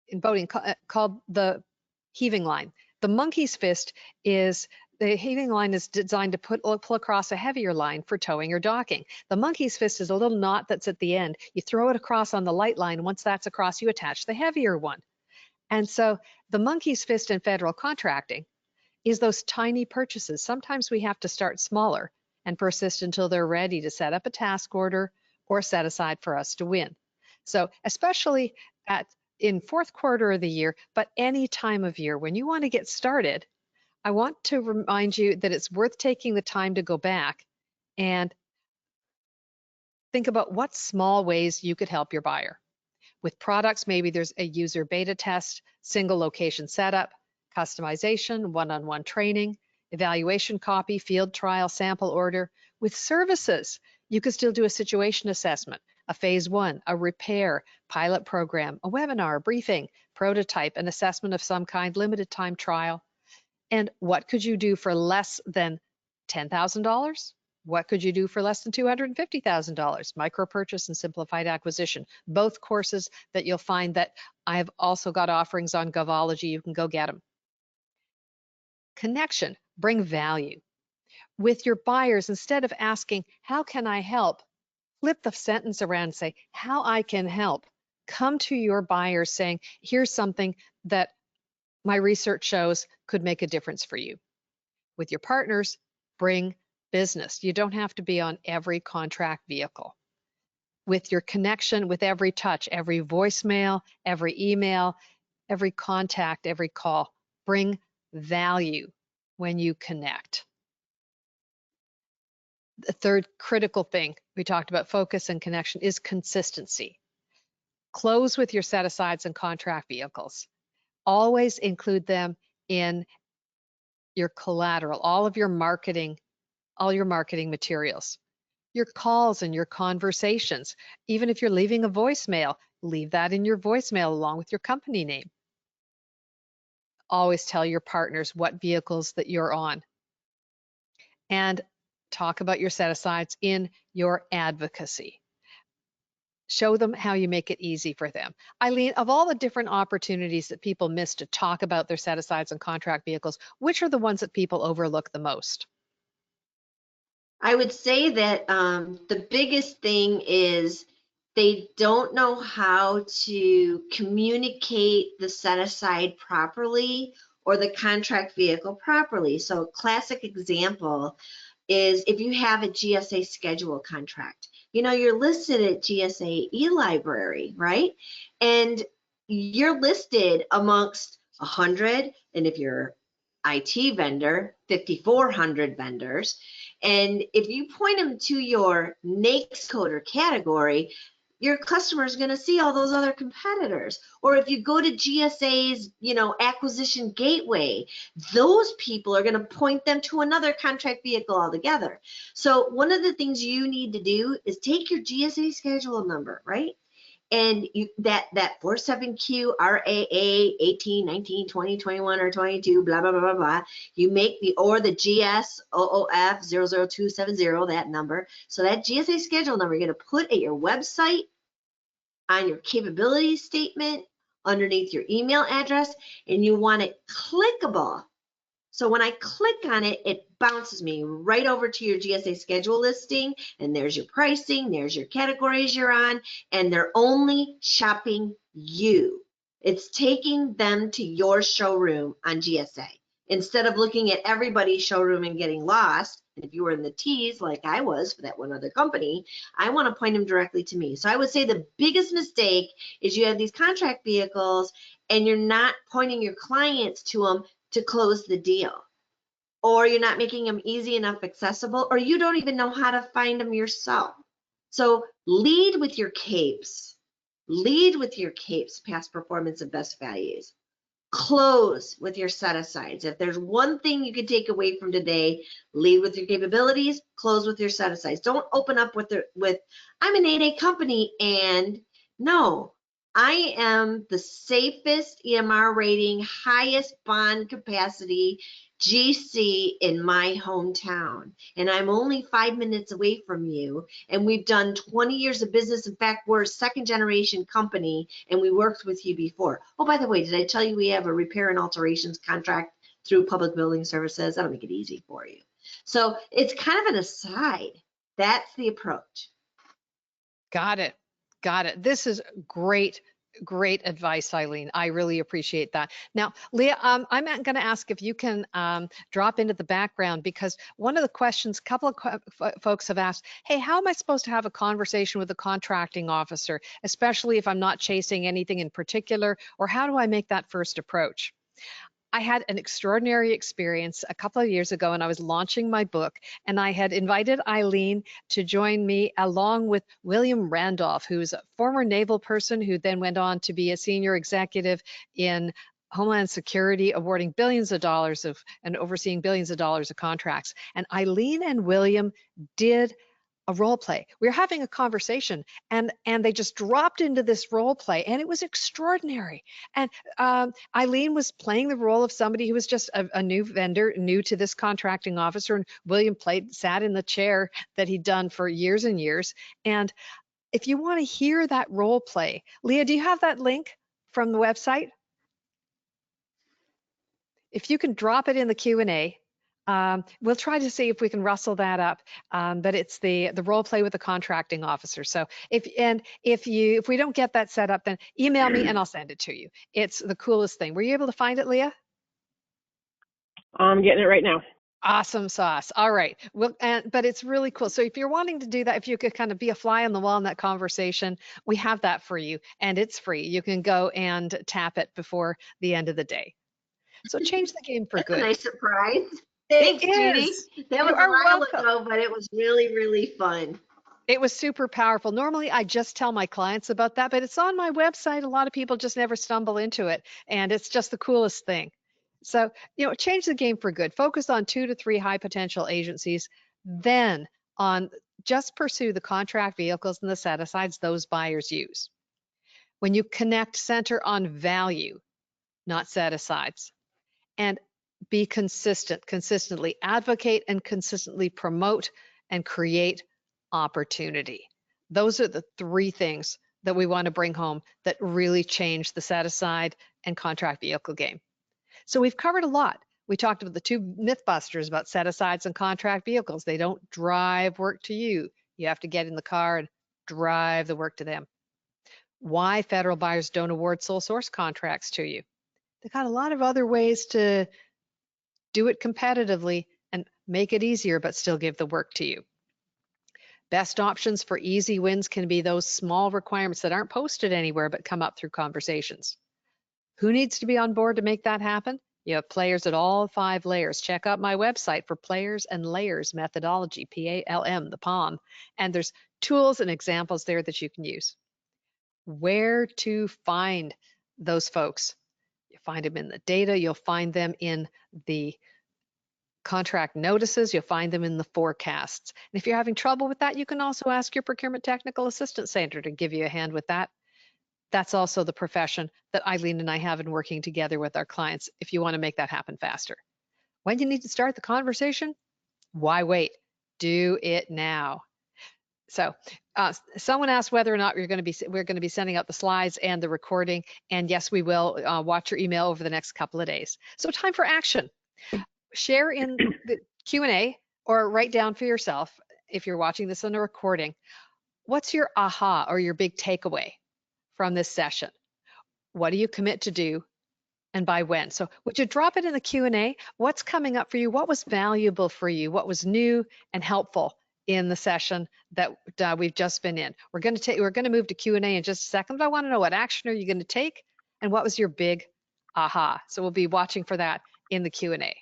in boating, called the heaving line. The monkey's fist is, the heaving line is designed to pull across a heavier line for towing or docking. The monkey's fist is a little knot that's at the end. You throw it across on the light line. Once that's across, you attach the heavier one. And so the monkey's fist in federal contracting is those tiny purchases. Sometimes we have to start smaller and persist until they're ready to set up a task order or set aside for us to win. So especially in fourth quarter of the year, but any time of year when you want to get started, I want to remind you that it's worth taking the time to go back and think about what small ways you could help your buyer. With products, maybe there's a user beta test, single location setup, customization, one-on-one training, evaluation copy, field trial, sample order. With services, you could still do a situation assessment, a phase 1, a repair, pilot program, a webinar, a briefing, prototype, an assessment of some kind, limited time trial. And what could you do for less than $10,000? What could you do for less than $250,000? Micro purchase and simplified acquisition, both courses that you'll find that I've also got offerings on Govology. You can go get them. Connection, bring value. With your buyers, instead of asking, how can I help? Flip the sentence around and say, how I can help. Come to your buyers saying, here's something that my research shows could make a difference for you. With your partners, bring business. You don't have to be on every contract vehicle. With your connection, with every touch, every voicemail, every email, every contact, every call, bring value when you connect. The third critical thing we talked about, focus and connection, is consistency. Close with your set-asides and contract vehicles. Always include them in your collateral, all your marketing materials, your calls and your conversations. Even if you're leaving a voicemail, leave that in your voicemail along with your company name. Always tell your partners what vehicles that you're on. And talk about your set-asides in your advocacy. Show them how you make it easy for them. Eileen, of all the different opportunities that people miss to talk about their set-asides and contract vehicles, which are the ones that people overlook the most? I would say that the biggest thing is they don't know how to communicate the set-aside properly or the contract vehicle properly. So a classic example is if you have a GSA schedule contract. You know, you're listed at GSA eLibrary, right? And you're listed amongst 100, and if you're IT vendor, 5,400 vendors. And if you point them to your NAICS code or category, your customer is going to see all those other competitors. Or if you go to GSA's, acquisition gateway, those people are going to point them to another contract vehicle altogether. So one of the things you need to do is take your GSA schedule number, right? And that 47Q RAA 18, 19, 20, 21, or 22, blah, blah, blah, blah, blah. You make or the GS OOF 00270, that number. So that GSA schedule number you're going to put at your website, on your capability statement, underneath your email address, and you want it clickable. So when I click on it, it bounces me right over to your GSA schedule listing, and there's your pricing, there's your categories you're on, and they're only shopping you. It's taking them to your showroom on GSA. Instead of looking at everybody's showroom and getting lost, and if you were in the T's like I was for that one other company, I want to point them directly to me. So I would say the biggest mistake is you have these contract vehicles and you're not pointing your clients to them to close the deal, or you're not making them easy enough accessible, or you don't even know how to find them yourself. So lead with your capes. Lead with your capes, past performance and best values. Close with your set asides. If there's one thing you could take away from today, lead with your capabilities, close with your set asides. Don't open up with I'm an 8A company, and no, I am the safest EMR rating, highest bond capacity GC in my hometown, and I'm only 5 minutes away from you, and we've done 20 years of business. In fact, we're a second generation company, and we worked with you before. Oh, by the way, did I tell you we have a repair and alterations contract through Public Building Services? That'll make it easy for you. So it's kind of an aside. That's the approach. Got it. Got it. This is great advice, Eileen. I really appreciate that. Now, Leah, I'm going to ask if you can drop into the background, because one of the questions a couple of folks have asked, hey, how am I supposed to have a conversation with a contracting officer, especially if I'm not chasing anything in particular, or how do I make that first approach? I had an extraordinary experience a couple of years ago, and I was launching my book, and I had invited Eileen to join me along with William Randolph, who's a former naval person who then went on to be a senior executive in Homeland Security, awarding billions of dollars and overseeing billions of dollars of contracts. And Eileen and William did a role play. We were having a conversation, and they just dropped into this role play, and it was extraordinary. And Eileen was playing the role of somebody who was just a new vendor, new to this contracting officer, and William sat in the chair that he'd done for years and years. And if you want to hear that role play, Leah, do you have that link from the website? If you can drop it in the Q&A. We'll try to see if we can rustle that up, but it's the role play with the contracting officer. So if we don't get that set up, then email me and I'll send it to you. It's the coolest thing. Were you able to find it, Leah? I'm getting it right now. Awesome sauce. All right. Well, but it's really cool. So if you're wanting to do that, if you could kind of be a fly on the wall in that conversation, we have that for you, and it's free. You can go and tap it before the end of the day. So change the game for That's good. a nice surprise. Thanks, Judy. That was a while ago, but it was really, really fun. It was super powerful. Normally, I just tell my clients about that, but it's on my website. A lot of people just never stumble into it, and it's just the coolest thing. So, change the game for good. Focus on 2 to 3 high potential agencies, then just pursue the contract vehicles and the set-asides those buyers use. When you connect, center on value, not set-asides. And be consistently advocate and consistently promote and create opportunity. Those are the 3 things that we want to bring home that really change the set aside and contract vehicle game. So we've covered a lot. We talked about the 2 myth busters about set asides and contract vehicles. They don't drive work to you. You have to get in the car and drive the work to them. Why federal buyers don't award sole source contracts to you. They've got a lot of other ways to do it competitively and make it easier, but still give the work to you. Best options for easy wins can be those small requirements that aren't posted anywhere but come up through conversations. Who needs to be on board to make that happen? You have players at all 5 layers. Check out my website for players and layers methodology, PALM, the PALM, and there's tools and examples there that you can use. where to find those folks. You find them in the data, you'll find them in the contract notices, you'll find them in the forecasts. And if you're having trouble with that, you can also ask your procurement technical assistance center to give you a hand with that. That's also the profession that Eileen and I have in working together with our clients if you want to make that happen faster. When you need to start the conversation, why wait? Do it now. So someone asked whether or not we're going to be sending out the slides and the recording, and yes, we will. Watch your email over the next couple of days. So time for action. Share in the Q&A or write down for yourself, if you're watching this on a recording, what's your aha or your big takeaway from this session? What do you commit to do and by when? So would you drop it in the Q&A? What's coming up for you? What was valuable for you? What was new and helpful in the session that we've just been in? We're going to move to Q&A in just a second, but I want to know, what action are you going to take and what was your big aha? So we'll be watching for that in the Q&A.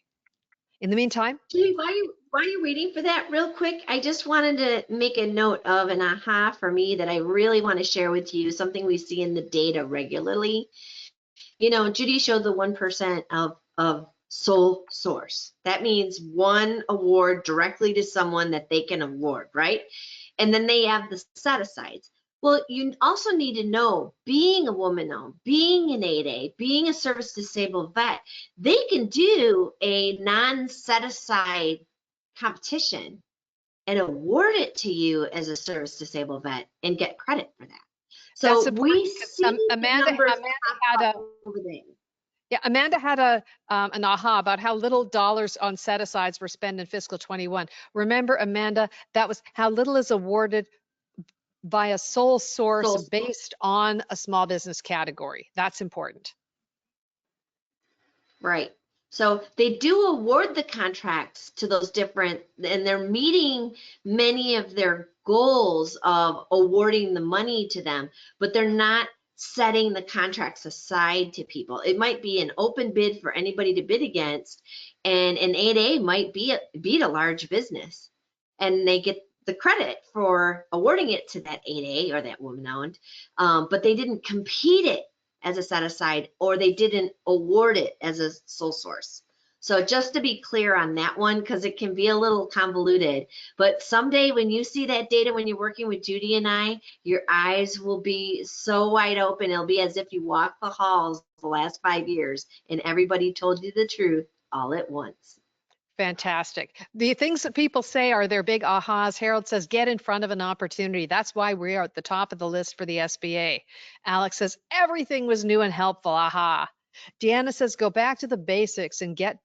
In the meantime, Judy, while you're waiting for that, real quick, I just wanted to make a note of an aha for me that I really want to share with you, something we see in the data regularly. You know, Judy showed the 1% of sole source. That means one award directly to someone that they can award, right? And then they have the set asides. Well, you also need to know, being a woman-owned, being an 8A, being a service disabled vet, they can do a non-set-aside competition and award it to you as a service disabled vet and get credit for that. So we see Amanda had an aha about how little dollars on set-asides were spent in fiscal 21. Remember, Amanda, that was how little is awarded by a sole source based on a small business category. That's important. Right. So they do award the contracts to those different, and they're meeting many of their goals of awarding the money to them, but they're not setting the contracts aside to people. It might be an open bid for anybody to bid against, and an 8A might beat a large business, and they get the credit for awarding it to that 8A or that woman-owned, but they didn't compete it as a set aside, or they didn't award it as a sole source. So just to be clear on that one, because it can be a little convoluted, but someday when you see that data, when you're working with Judy and I, your eyes will be so wide open. It'll be as if you walked the halls the last 5 years and everybody told you the truth all at once. Fantastic. The things that people say are their big ahas. Harold says, get in front of an opportunity. That's why we are at the top of the list for the SBA. Alex says, everything was new and helpful. Aha. Deanna says, go back to the basics and get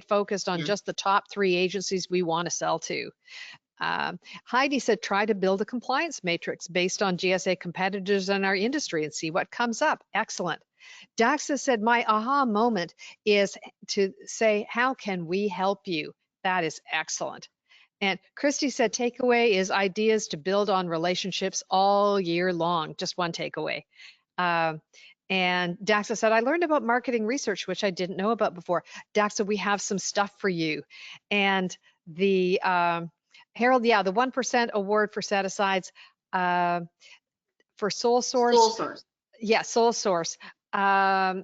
focused on just the top 3 agencies we want to sell to. Heidi said, try to build a compliance matrix based on GSA competitors in our industry and see what comes up. Excellent. Daxa said, my aha moment is to say, how can we help you? That is excellent. And Christy said, takeaway is ideas to build on relationships all year long. Just one takeaway. And Daxa said, I learned about marketing research, which I didn't know about before. Daxa, we have some stuff for you. And the Harold, yeah, the 1% award for set-asides for sole source. Sole source. Yeah, sole source. I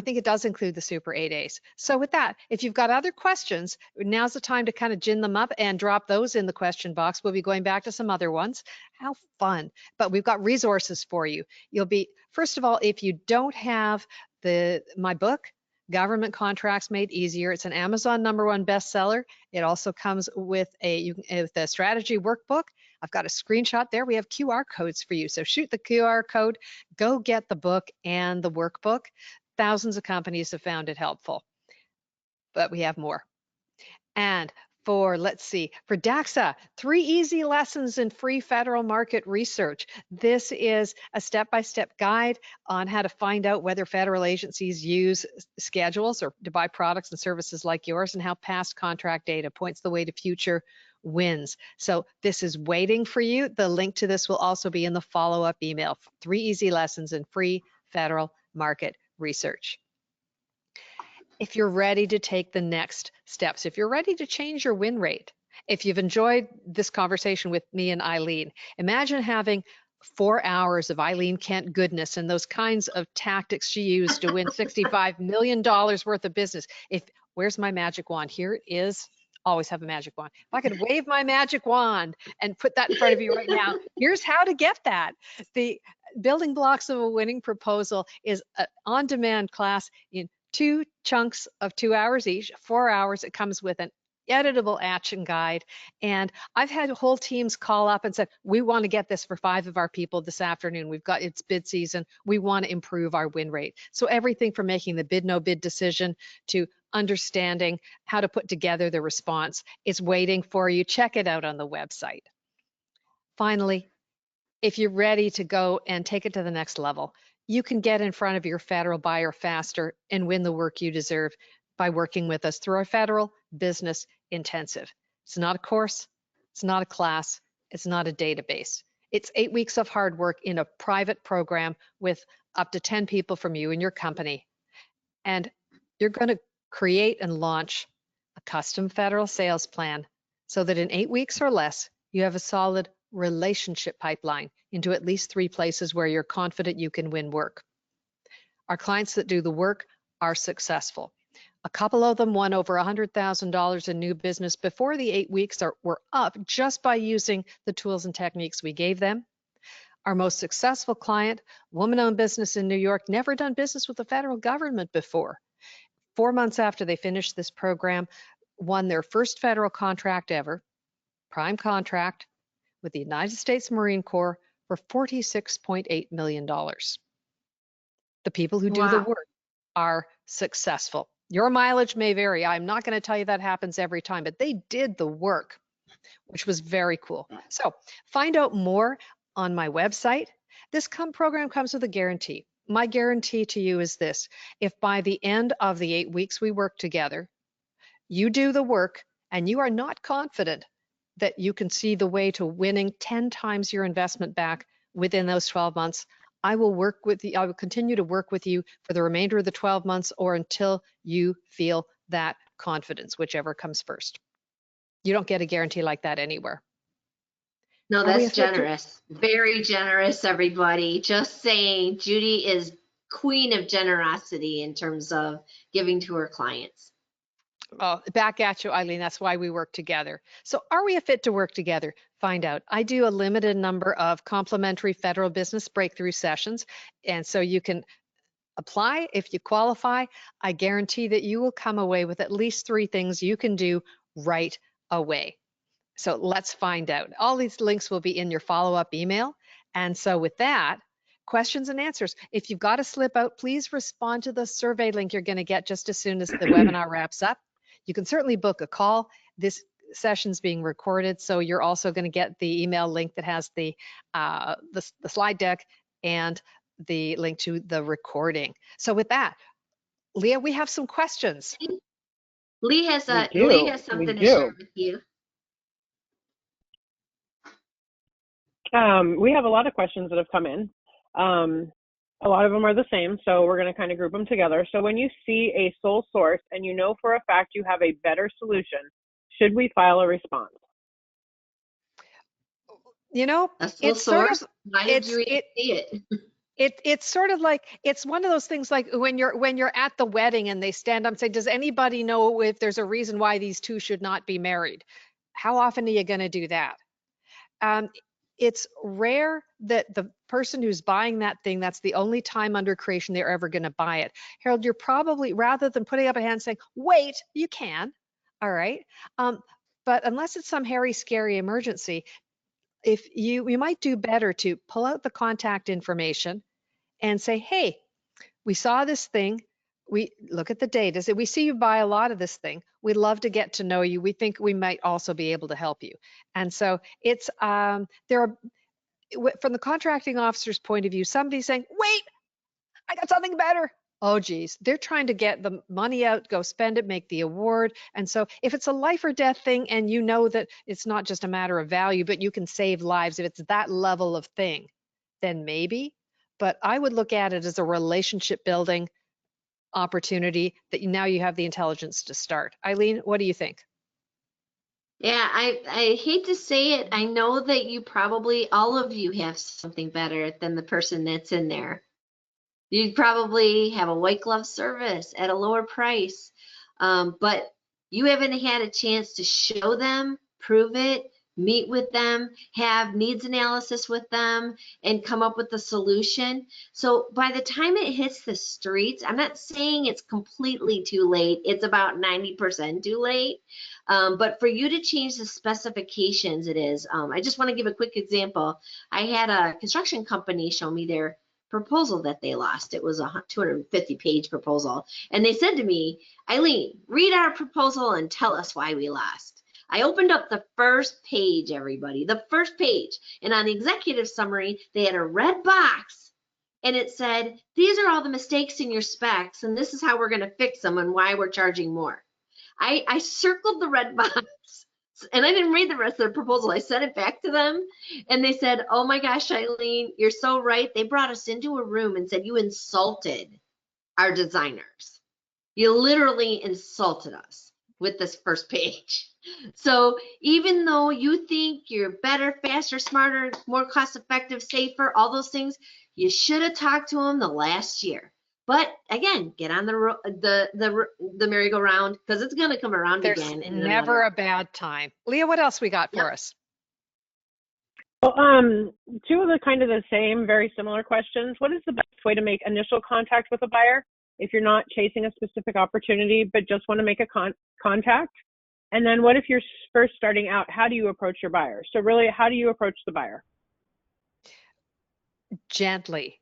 think it does include the Super 8As. So with that, if you've got other questions, now's the time to kind of gin them up and drop those in the question box. We'll be going back to some other ones. How fun. But we've got resources for you. You'll be, first of all, if you don't have my book, Government Contracts Made Easier, it's an Amazon #1 bestseller. It also comes with a strategy workbook. I've got a screenshot there. We have QR codes for you. So shoot the QR code, go get the book and the workbook. Thousands of companies have found it helpful, but we have more. And let's see, for Daxa, 3 easy lessons in free federal market research. This is a step-by-step guide on how to find out whether federal agencies use schedules or to buy products and services like yours, and how past contract data points the way to future wins. So this is waiting for you. The link to this will also be in the follow-up email. 3 easy lessons in free federal market research. If you're ready to take the next steps, if you're ready to change your win rate, if you've enjoyed this conversation with me and Eileen, imagine having 4 hours of Eileen Kent goodness and those kinds of tactics she used to win $65 million worth of business. Where's my magic wand? Here it is. Always have a magic wand. If I could wave my magic wand and put that in front of you right now, here's how to get that. The building blocks of a winning proposal is an on-demand class in 2 chunks of 2 hours each, 4 hours. It comes with an editable action guide. And I've had whole teams call up and said, we want to get this for 5 of our people this afternoon. It's bid season. We want to improve our win rate. So everything from making the bid, no bid decision to understanding how to put together the response is waiting for you. Check it out on the website. Finally, if you're ready to go and take it to the next level, you can get in front of your federal buyer faster and win the work you deserve by working with us through our Federal Business Intensive. It's not a course, it's not a class, it's not a database. It's 8 weeks of hard work in a private program with up to 10 people from you and your company. And you're going to create and launch a custom federal sales plan so that in 8 weeks or less, you have a solid relationship pipeline into at least 3 places where you're confident you can win work. Our clients that do the work are successful. A couple of them won over $100,000 in new business before the 8 weeks were up just by using the tools and techniques we gave them. Our most successful client, woman-owned business in New York, never done business with the federal government before. 4 months after they finished this program, won their first federal contract ever, prime contract, with the United States Marine Corps for $46.8 million. The people who do the work are successful. Your mileage may vary. I'm not going to tell you that happens every time, but they did the work, which was very cool. So find out more on my website. This program comes with a guarantee. My guarantee to you is this: if by the end of the 8 weeks we work together, you do the work and you are not confident that you can see the way to winning 10 times your investment back within those 12 months, I will work with you. I will continue to work with you for the remainder of the 12 months or until you feel that confidence, whichever comes first. You don't get a guarantee like that anywhere. No, that's generous. Very generous, everybody. Just saying, Judy is queen of generosity in terms of giving to her clients. Oh, back at you, Eileen. That's why we work together. So are we a fit to work together? Find out. I do a limited number of complimentary federal business breakthrough sessions. And so you can apply if you qualify. I guarantee that you will come away with at least 3 things you can do right away. So let's find out. All these links will be in your follow-up email. And so with that, questions and answers. If you've got to slip out, please respond to the survey link you're going to get just as soon as the webinar wraps up. You can certainly book a call. This session's being recorded, so you're also going to get the email link that has the slide deck and the link to the recording. So with that, Leah, we have some questions. Lee has something to share with you. We have a lot of questions that have come in. A lot of them are the same, so we're going to kind of group them together. So when you see a sole source and you know for a fact you have a better solution, should we file a response? You know, it's sort of, why did you see it? It's sort of like, it's one of those things like when you're at the wedding and they stand up and say, does anybody know if there's a reason why these two should not be married? How often are you going to do that? It's rare that the person who's buying that thing, that's the only time under creation they're ever going to buy it. Harold, you're probably, rather than putting up a hand saying, wait, you can, all right? But unless it's some hairy, scary emergency, if you might do better to pull out the contact information and say, hey, we saw this thing. We look at the data. We see you buy a lot of this thing. We'd love to get to know you. We think we might also be able to help you. And so it's from the contracting officer's point of view, somebody's saying, wait, I got something better. Oh, geez, they're trying to get the money out, go spend it, make the award. And so if it's a life or death thing and you know that it's not just a matter of value, but you can save lives, if it's that level of thing, then maybe. But I would look at it as a relationship building opportunity that now you have the intelligence to start. Eileen, what do you think? Yeah, I hate to say it. I know that you probably, all of you have something better than the person that's in there. You'd probably have a white glove service at a lower price, but you haven't had a chance to show them, prove it, meet with them, have needs analysis with them, and come up with a solution. So by the time it hits the streets, I'm not saying it's completely too late. It's about 90% too late. But for you to change the specifications, it is. I just want to give a quick example. I had a construction company show me their proposal that they lost. It was a 250-page proposal. And they said to me, Eileen, read our proposal and tell us why we lost. I opened up the first page, everybody, the first page. And on the executive summary, they had a red box and it said, these are all the mistakes in your specs and this is how we're going to fix them and why we're charging more. I circled the red box and I didn't read the rest of the proposal. I sent it back to them and they said, oh my gosh, Eileen, you're so right. They brought us into a room and said, you insulted our designers. You literally insulted us with this first page. So even though you think you're better, faster, smarter, more cost effective, safer, all those things, you should have talked to them the last year. But again, get on the merry-go-round because it's going to come around There's again. And never a bad time. Leah, what else we got for us? Well, two of the kind of the same, very similar questions. What is the best way to make initial contact with a buyer if you're not chasing a specific opportunity, but just want to make a contact? And then what if you're first starting out? How do you approach your buyer? So really, how do you approach the buyer? Gently.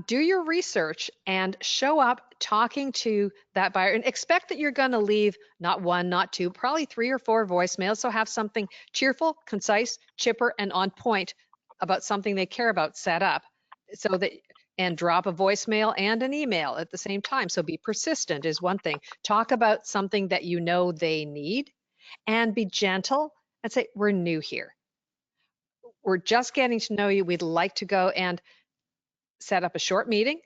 Do your research and show up talking to that buyer and expect that you're going to leave not one, not two, probably 3 or 4 voicemails. So have something cheerful, concise, chipper, and on point about something they care about set up so that, and drop a voicemail and an email at the same time. So be persistent is one thing. Talk about something that you know they need and be gentle and say, we're new here. We're just getting to know you. We'd like to go and set up a short meeting,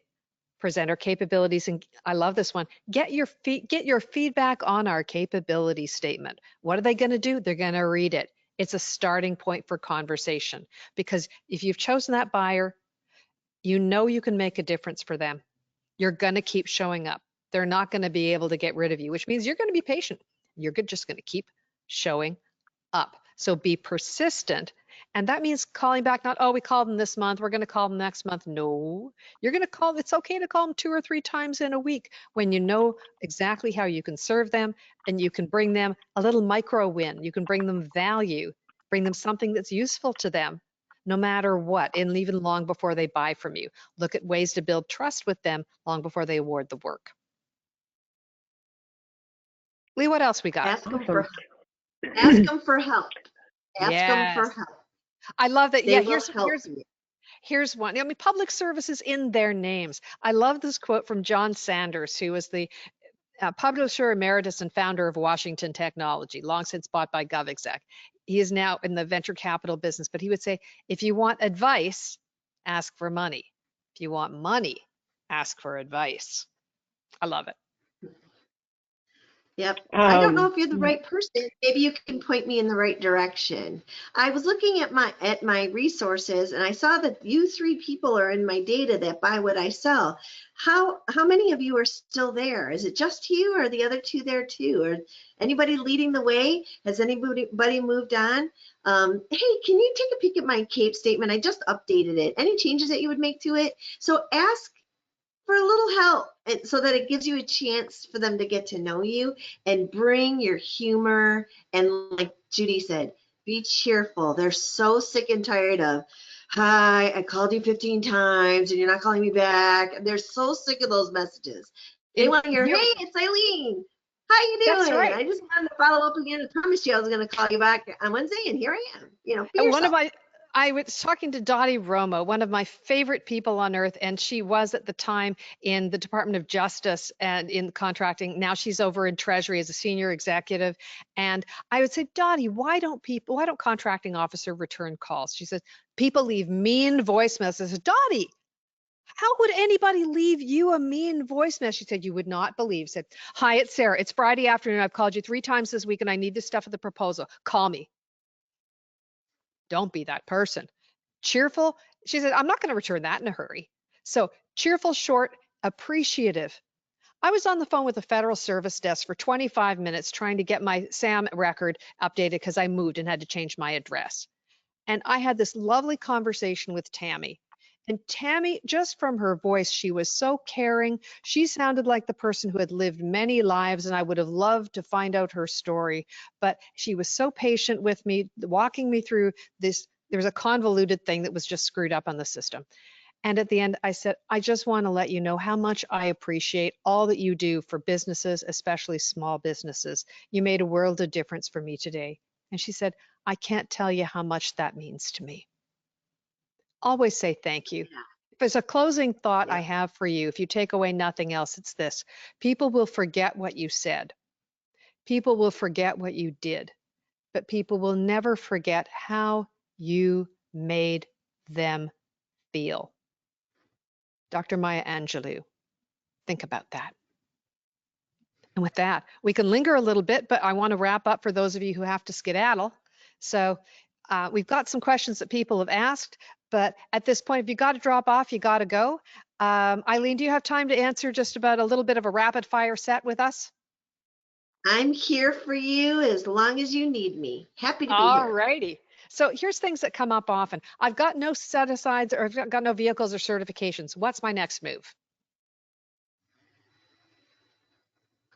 present our capabilities, and I love this one. Get your feedback on our capability statement. What are they going to do? They're going to read it. It's a starting point for conversation because if you've chosen that buyer, you know you can make a difference for them. You're going to keep showing up. They're not going to be able to get rid of you, which means you're going to be patient. You're just going to keep showing up. So be persistent. And that means calling back, not, oh, we called them this month, we're going to call them next month. No, you're going to call, it's okay to call them 2 or 3 times in a week when you know exactly how you can serve them and you can bring them a little micro win. You can bring them value, bring them something that's useful to them no matter what, and even long before they buy from you. Look at ways to build trust with them long before they award the work. Lee, what else we got? Ask them for help. Ask them for help. Ask them for help. I love that. They Yeah, will here's one. I mean, public service is in their names. I love this quote from John Sanders, who was the publisher emeritus and founder of Washington Technology, long since bought by GovExec. He is now in the venture capital business, but he would say, if you want advice, ask for money. If you want money, ask for advice. I love it. Yep. I don't know if you're the right person. Maybe you can point me in the right direction. I was looking at my resources and I saw that you 3 people are in my data that buy what I sell. How many of you are still there? Is it just you or are the other 2 there too? Or anybody leading the way? Has anybody moved on? Hey, can you take a peek at my CAPE statement? I just updated it. Any changes that you would make to it? So ask for a little help so that it gives you a chance for them to get to know you and bring your humor. And like Judy said, be cheerful. They're so sick and tired of, hi, I called you 15 times and you're not calling me back. They're so sick of those messages. They want to hear, hey, it's Eileen. How you doing? That's right. I just wanted to follow up again. I promised you I was going to call you back on Wednesday, and here I am. You know, be yourself. I was talking to Dottie Romo, one of my favorite people on earth, and she was at the time in the Department of Justice and in contracting. Now she's over in Treasury as a senior executive. And I would say, Dottie, why don't contracting officer return calls? She says, people leave mean voicemails. I said, Dottie, How would anybody leave you a mean voicemail? She said, you would not believe. Said, hi, it's Sarah. It's Friday afternoon. I've called you 3 times this week and I need this stuff for the proposal. Call me. Don't be that person. Cheerful. She said, I'm not going to return that in a hurry. So cheerful, short, appreciative. I was on the phone with the Federal Service Desk for 25 minutes trying to get my SAM record updated because I moved and had to change my address. And I had this lovely conversation with Tammy. And Tammy, just from her voice, she was so caring. She sounded like the person who had lived many lives, and I would have loved to find out her story. But she was so patient with me, walking me through this. There was a convoluted thing that was just screwed up on the system. And at the end, I said, I just want to let you know how much I appreciate all that you do for businesses, especially small businesses. You made a world of difference for me today. And she said, I can't tell you how much that means to me. Always say thank you. If there's a closing thought I have for you, if you take away nothing else, it's this. People will forget what you said. People will forget what you did, but people will never forget how you made them feel. Dr. Maya Angelou, think about that. And with that, we can linger a little bit, but I want to wrap up for those of you who have to skedaddle. So we've got some questions that people have asked, but at this point, if you got to drop off, you got to go. Eileen, do you have time to answer just about a little bit of a rapid fire set with us? I'm here for you as long as you need me. Happy to be All here. righty. So here's things that come up often. I've got no set-asides or I've got no vehicles or certifications. What's my next move?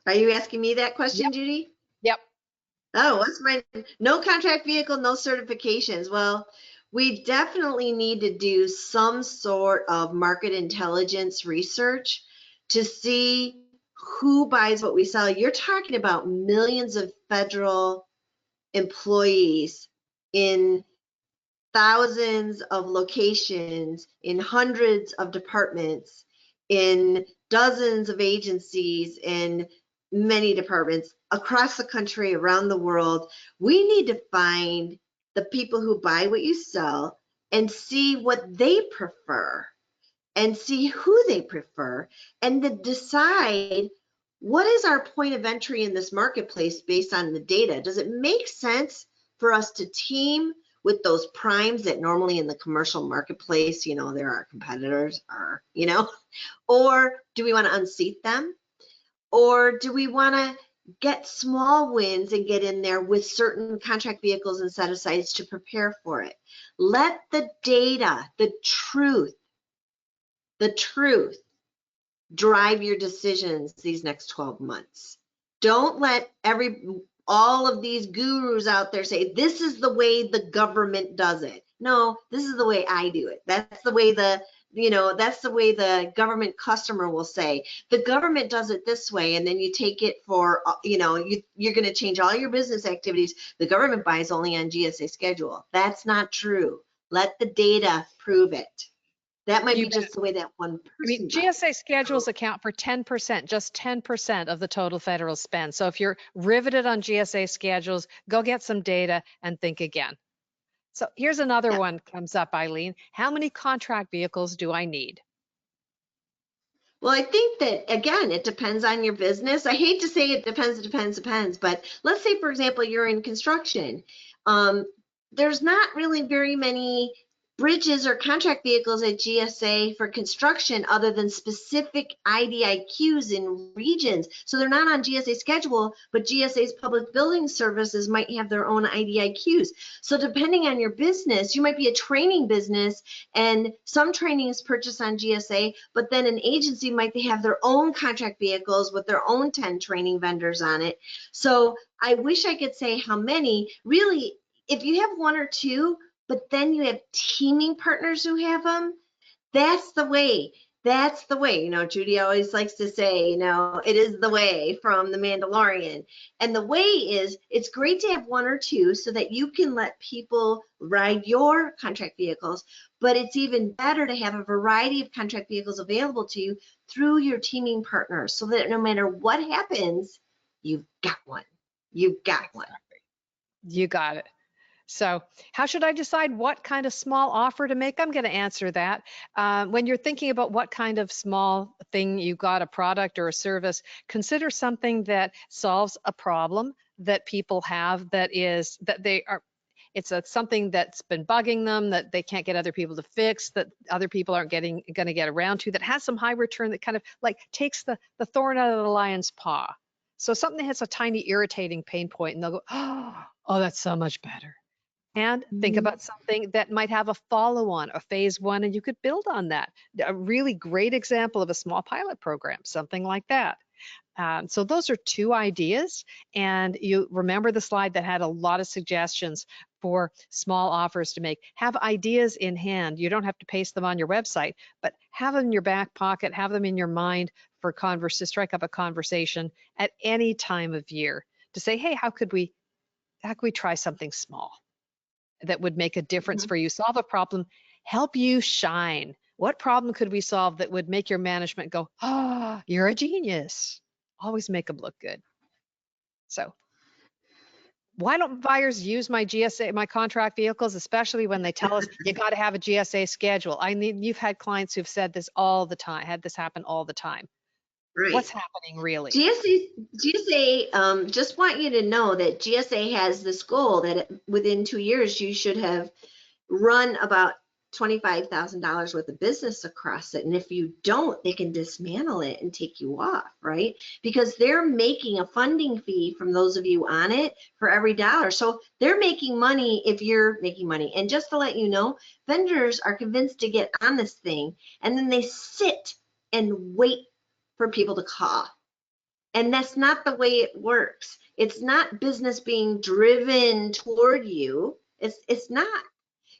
Are you asking me that question, Yep. Judy? Yep. Oh, what's my no contract vehicle, no certifications? Well, we definitely need to do some sort of market intelligence research to see who buys what we sell. You're talking about millions of federal employees in thousands of locations, in hundreds of departments, in dozens of agencies, in many departments across the country, around the world. We need to find the people who buy what you sell and see what they prefer and see who they prefer and then decide what is our point of entry in this marketplace based on the data. Does it make sense for us to team with those primes that normally in the commercial marketplace, you know, there are competitors are, you know, or do we want to unseat them? Or do we want to get small wins and get in there with certain contract vehicles and set asides to prepare for it? Let the data, the truth drive your decisions these next 12 months. Don't let all of these gurus out there say, this is the way the government does it. No, this is the way I do it. That's the way that's the way the government customer will say, the government does it this way. And then you take it for, you're going to change all your business activities. The government buys only on GSA schedule. That's not true. Let the data prove it. That might be just the way that one person buys. GSA schedules account for 10%, just 10% of the total federal spend. So if you're riveted on GSA schedules, go get some data and think again. So here's another one comes up, Eileen. How many contract vehicles do I need? Well, I think that, again, it depends on your business. I hate to say it depends, but let's say, for example, you're in construction. There's not really very many bridges or contract vehicles at GSA for construction other than specific IDIQs in regions. So they're not on GSA schedule, but GSA's public building services might have their own IDIQs. So depending on your business, you might be a training business and some training is purchased on GSA, but then an agency might have their own contract vehicles with their own 10 training vendors on it. So I wish I could say how many. Really, if you have one or two, but then you have teaming partners who have them, that's the way. That's the way. You know, Judy always likes to say, you know, it is the way from The Mandalorian. And the way is, it's great to have one or two so that you can let people ride your contract vehicles, but it's even better to have a variety of contract vehicles available to you through your teaming partners so that no matter what happens, you've got one. You've got one. You got it. So how should I decide what kind of small offer to make? I'm going to answer that. When you're thinking about what kind of small thing you got, a product or a service, consider something that solves a problem that people have, that they are, it's something that's been bugging them, that they can't get other people to fix, that other people aren't going to get around to, that has some high return, that kind of like takes the thorn out of the lion's paw. So something that has a tiny irritating pain point, and they'll go, oh, that's so much better. And think Mhm. about something that might have a follow-on, a phase one, and you could build on that. A really great example of a small pilot program, something like that. So those are two ideas. And you remember the slide that had a lot of suggestions for small offers to make. Have ideas in hand. You don't have to paste them on your website, but have them in your back pocket, have them in your mind for to strike up a conversation at any time of year to say, hey, how could we try something small that would make a difference for you, solve a problem, help you shine? What problem could we solve that would make your management go, oh, you're a genius? Always make them look good. So why don't buyers use my GSA, my contract vehicles, especially when they tell us you got to have a GSA schedule? You've had clients who've said this all the time, had this happen all the time. Right. What's happening really? GSA, just want you to know that GSA has this goal that within 2 years you should have run about $25,000 worth of business across it. And if you don't, they can dismantle it and take you off, right? Because they're making a funding fee from those of you on it for every dollar. So they're making money if you're making money. And just to let you know, vendors are convinced to get on this thing, and then they sit and wait for people to call. And that's not the way it works. It's not business being driven toward you. It's not.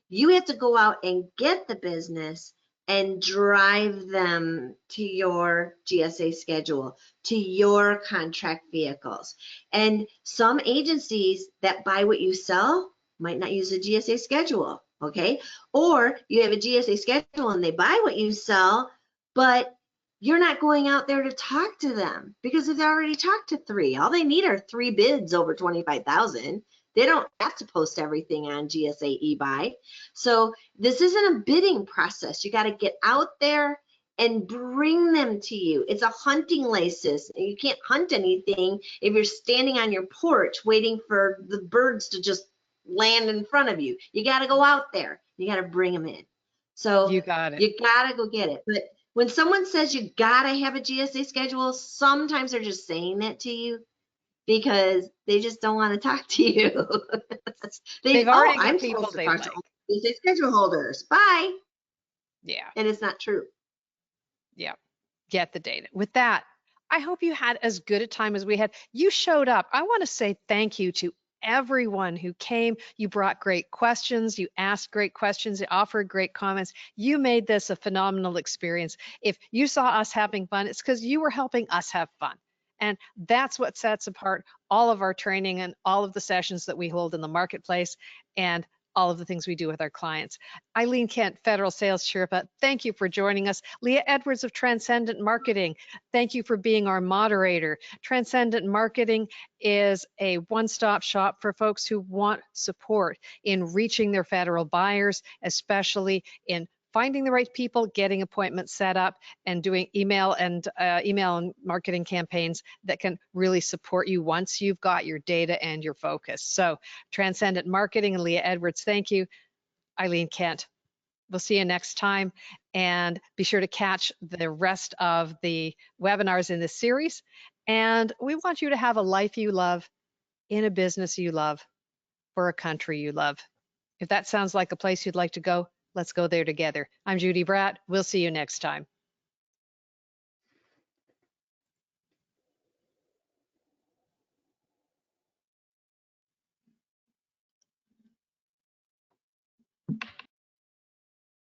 You have to go out and get the business and drive them to your GSA schedule, to your contract vehicles. And some agencies that buy what you sell might not use a GSA schedule, okay? Or you have a GSA schedule and they buy what you sell, but you're not going out there to talk to them because they've already talked to 3. All they need are 3 bids over 25,000. They don't have to post everything on GSA eBuy. So this isn't a bidding process. You got to get out there and bring them to you. It's a hunting license. You can't hunt anything if you're standing on your porch waiting for the birds to just land in front of you. You got to go out there. You got to bring them in. So You got it. you got to go get it. But when someone says you got to have a GSA schedule, sometimes they're just saying that to you because they just don't want to talk to you. They've already got I'm people supposed to they talk to like. GSA schedule holders. Bye. Yeah. And it's not true. Yeah. Get the data. With that, I hope you had as good a time as we had. You showed up. I want to say thank you to everyone who came. You brought great questions. You asked great questions. You offered great comments. You made this a phenomenal experience. If you saw us having fun, it's because you were helping us have fun. And that's what sets apart all of our training and all of the sessions that we hold in the marketplace and all of the things we do with our clients. Eileen Kent, Federal Sales Sherpa, thank you for joining us. Leah Edwards of Transcendent Marketing, thank you for being our moderator. Transcendent Marketing is a one-stop shop for folks who want support in reaching their federal buyers, especially in finding the right people, getting appointments set up, and doing email and marketing campaigns that can really support you once you've got your data and your focus. So Transcendent Marketing and Leah Edwards, thank you. Eileen Kent, we'll see you next time. And be sure to catch the rest of the webinars in this series. And we want you to have a life you love, in a business you love, for a country you love. If that sounds like a place you'd like to go, let's go there together. I'm Judy Bradt. We'll see you next time.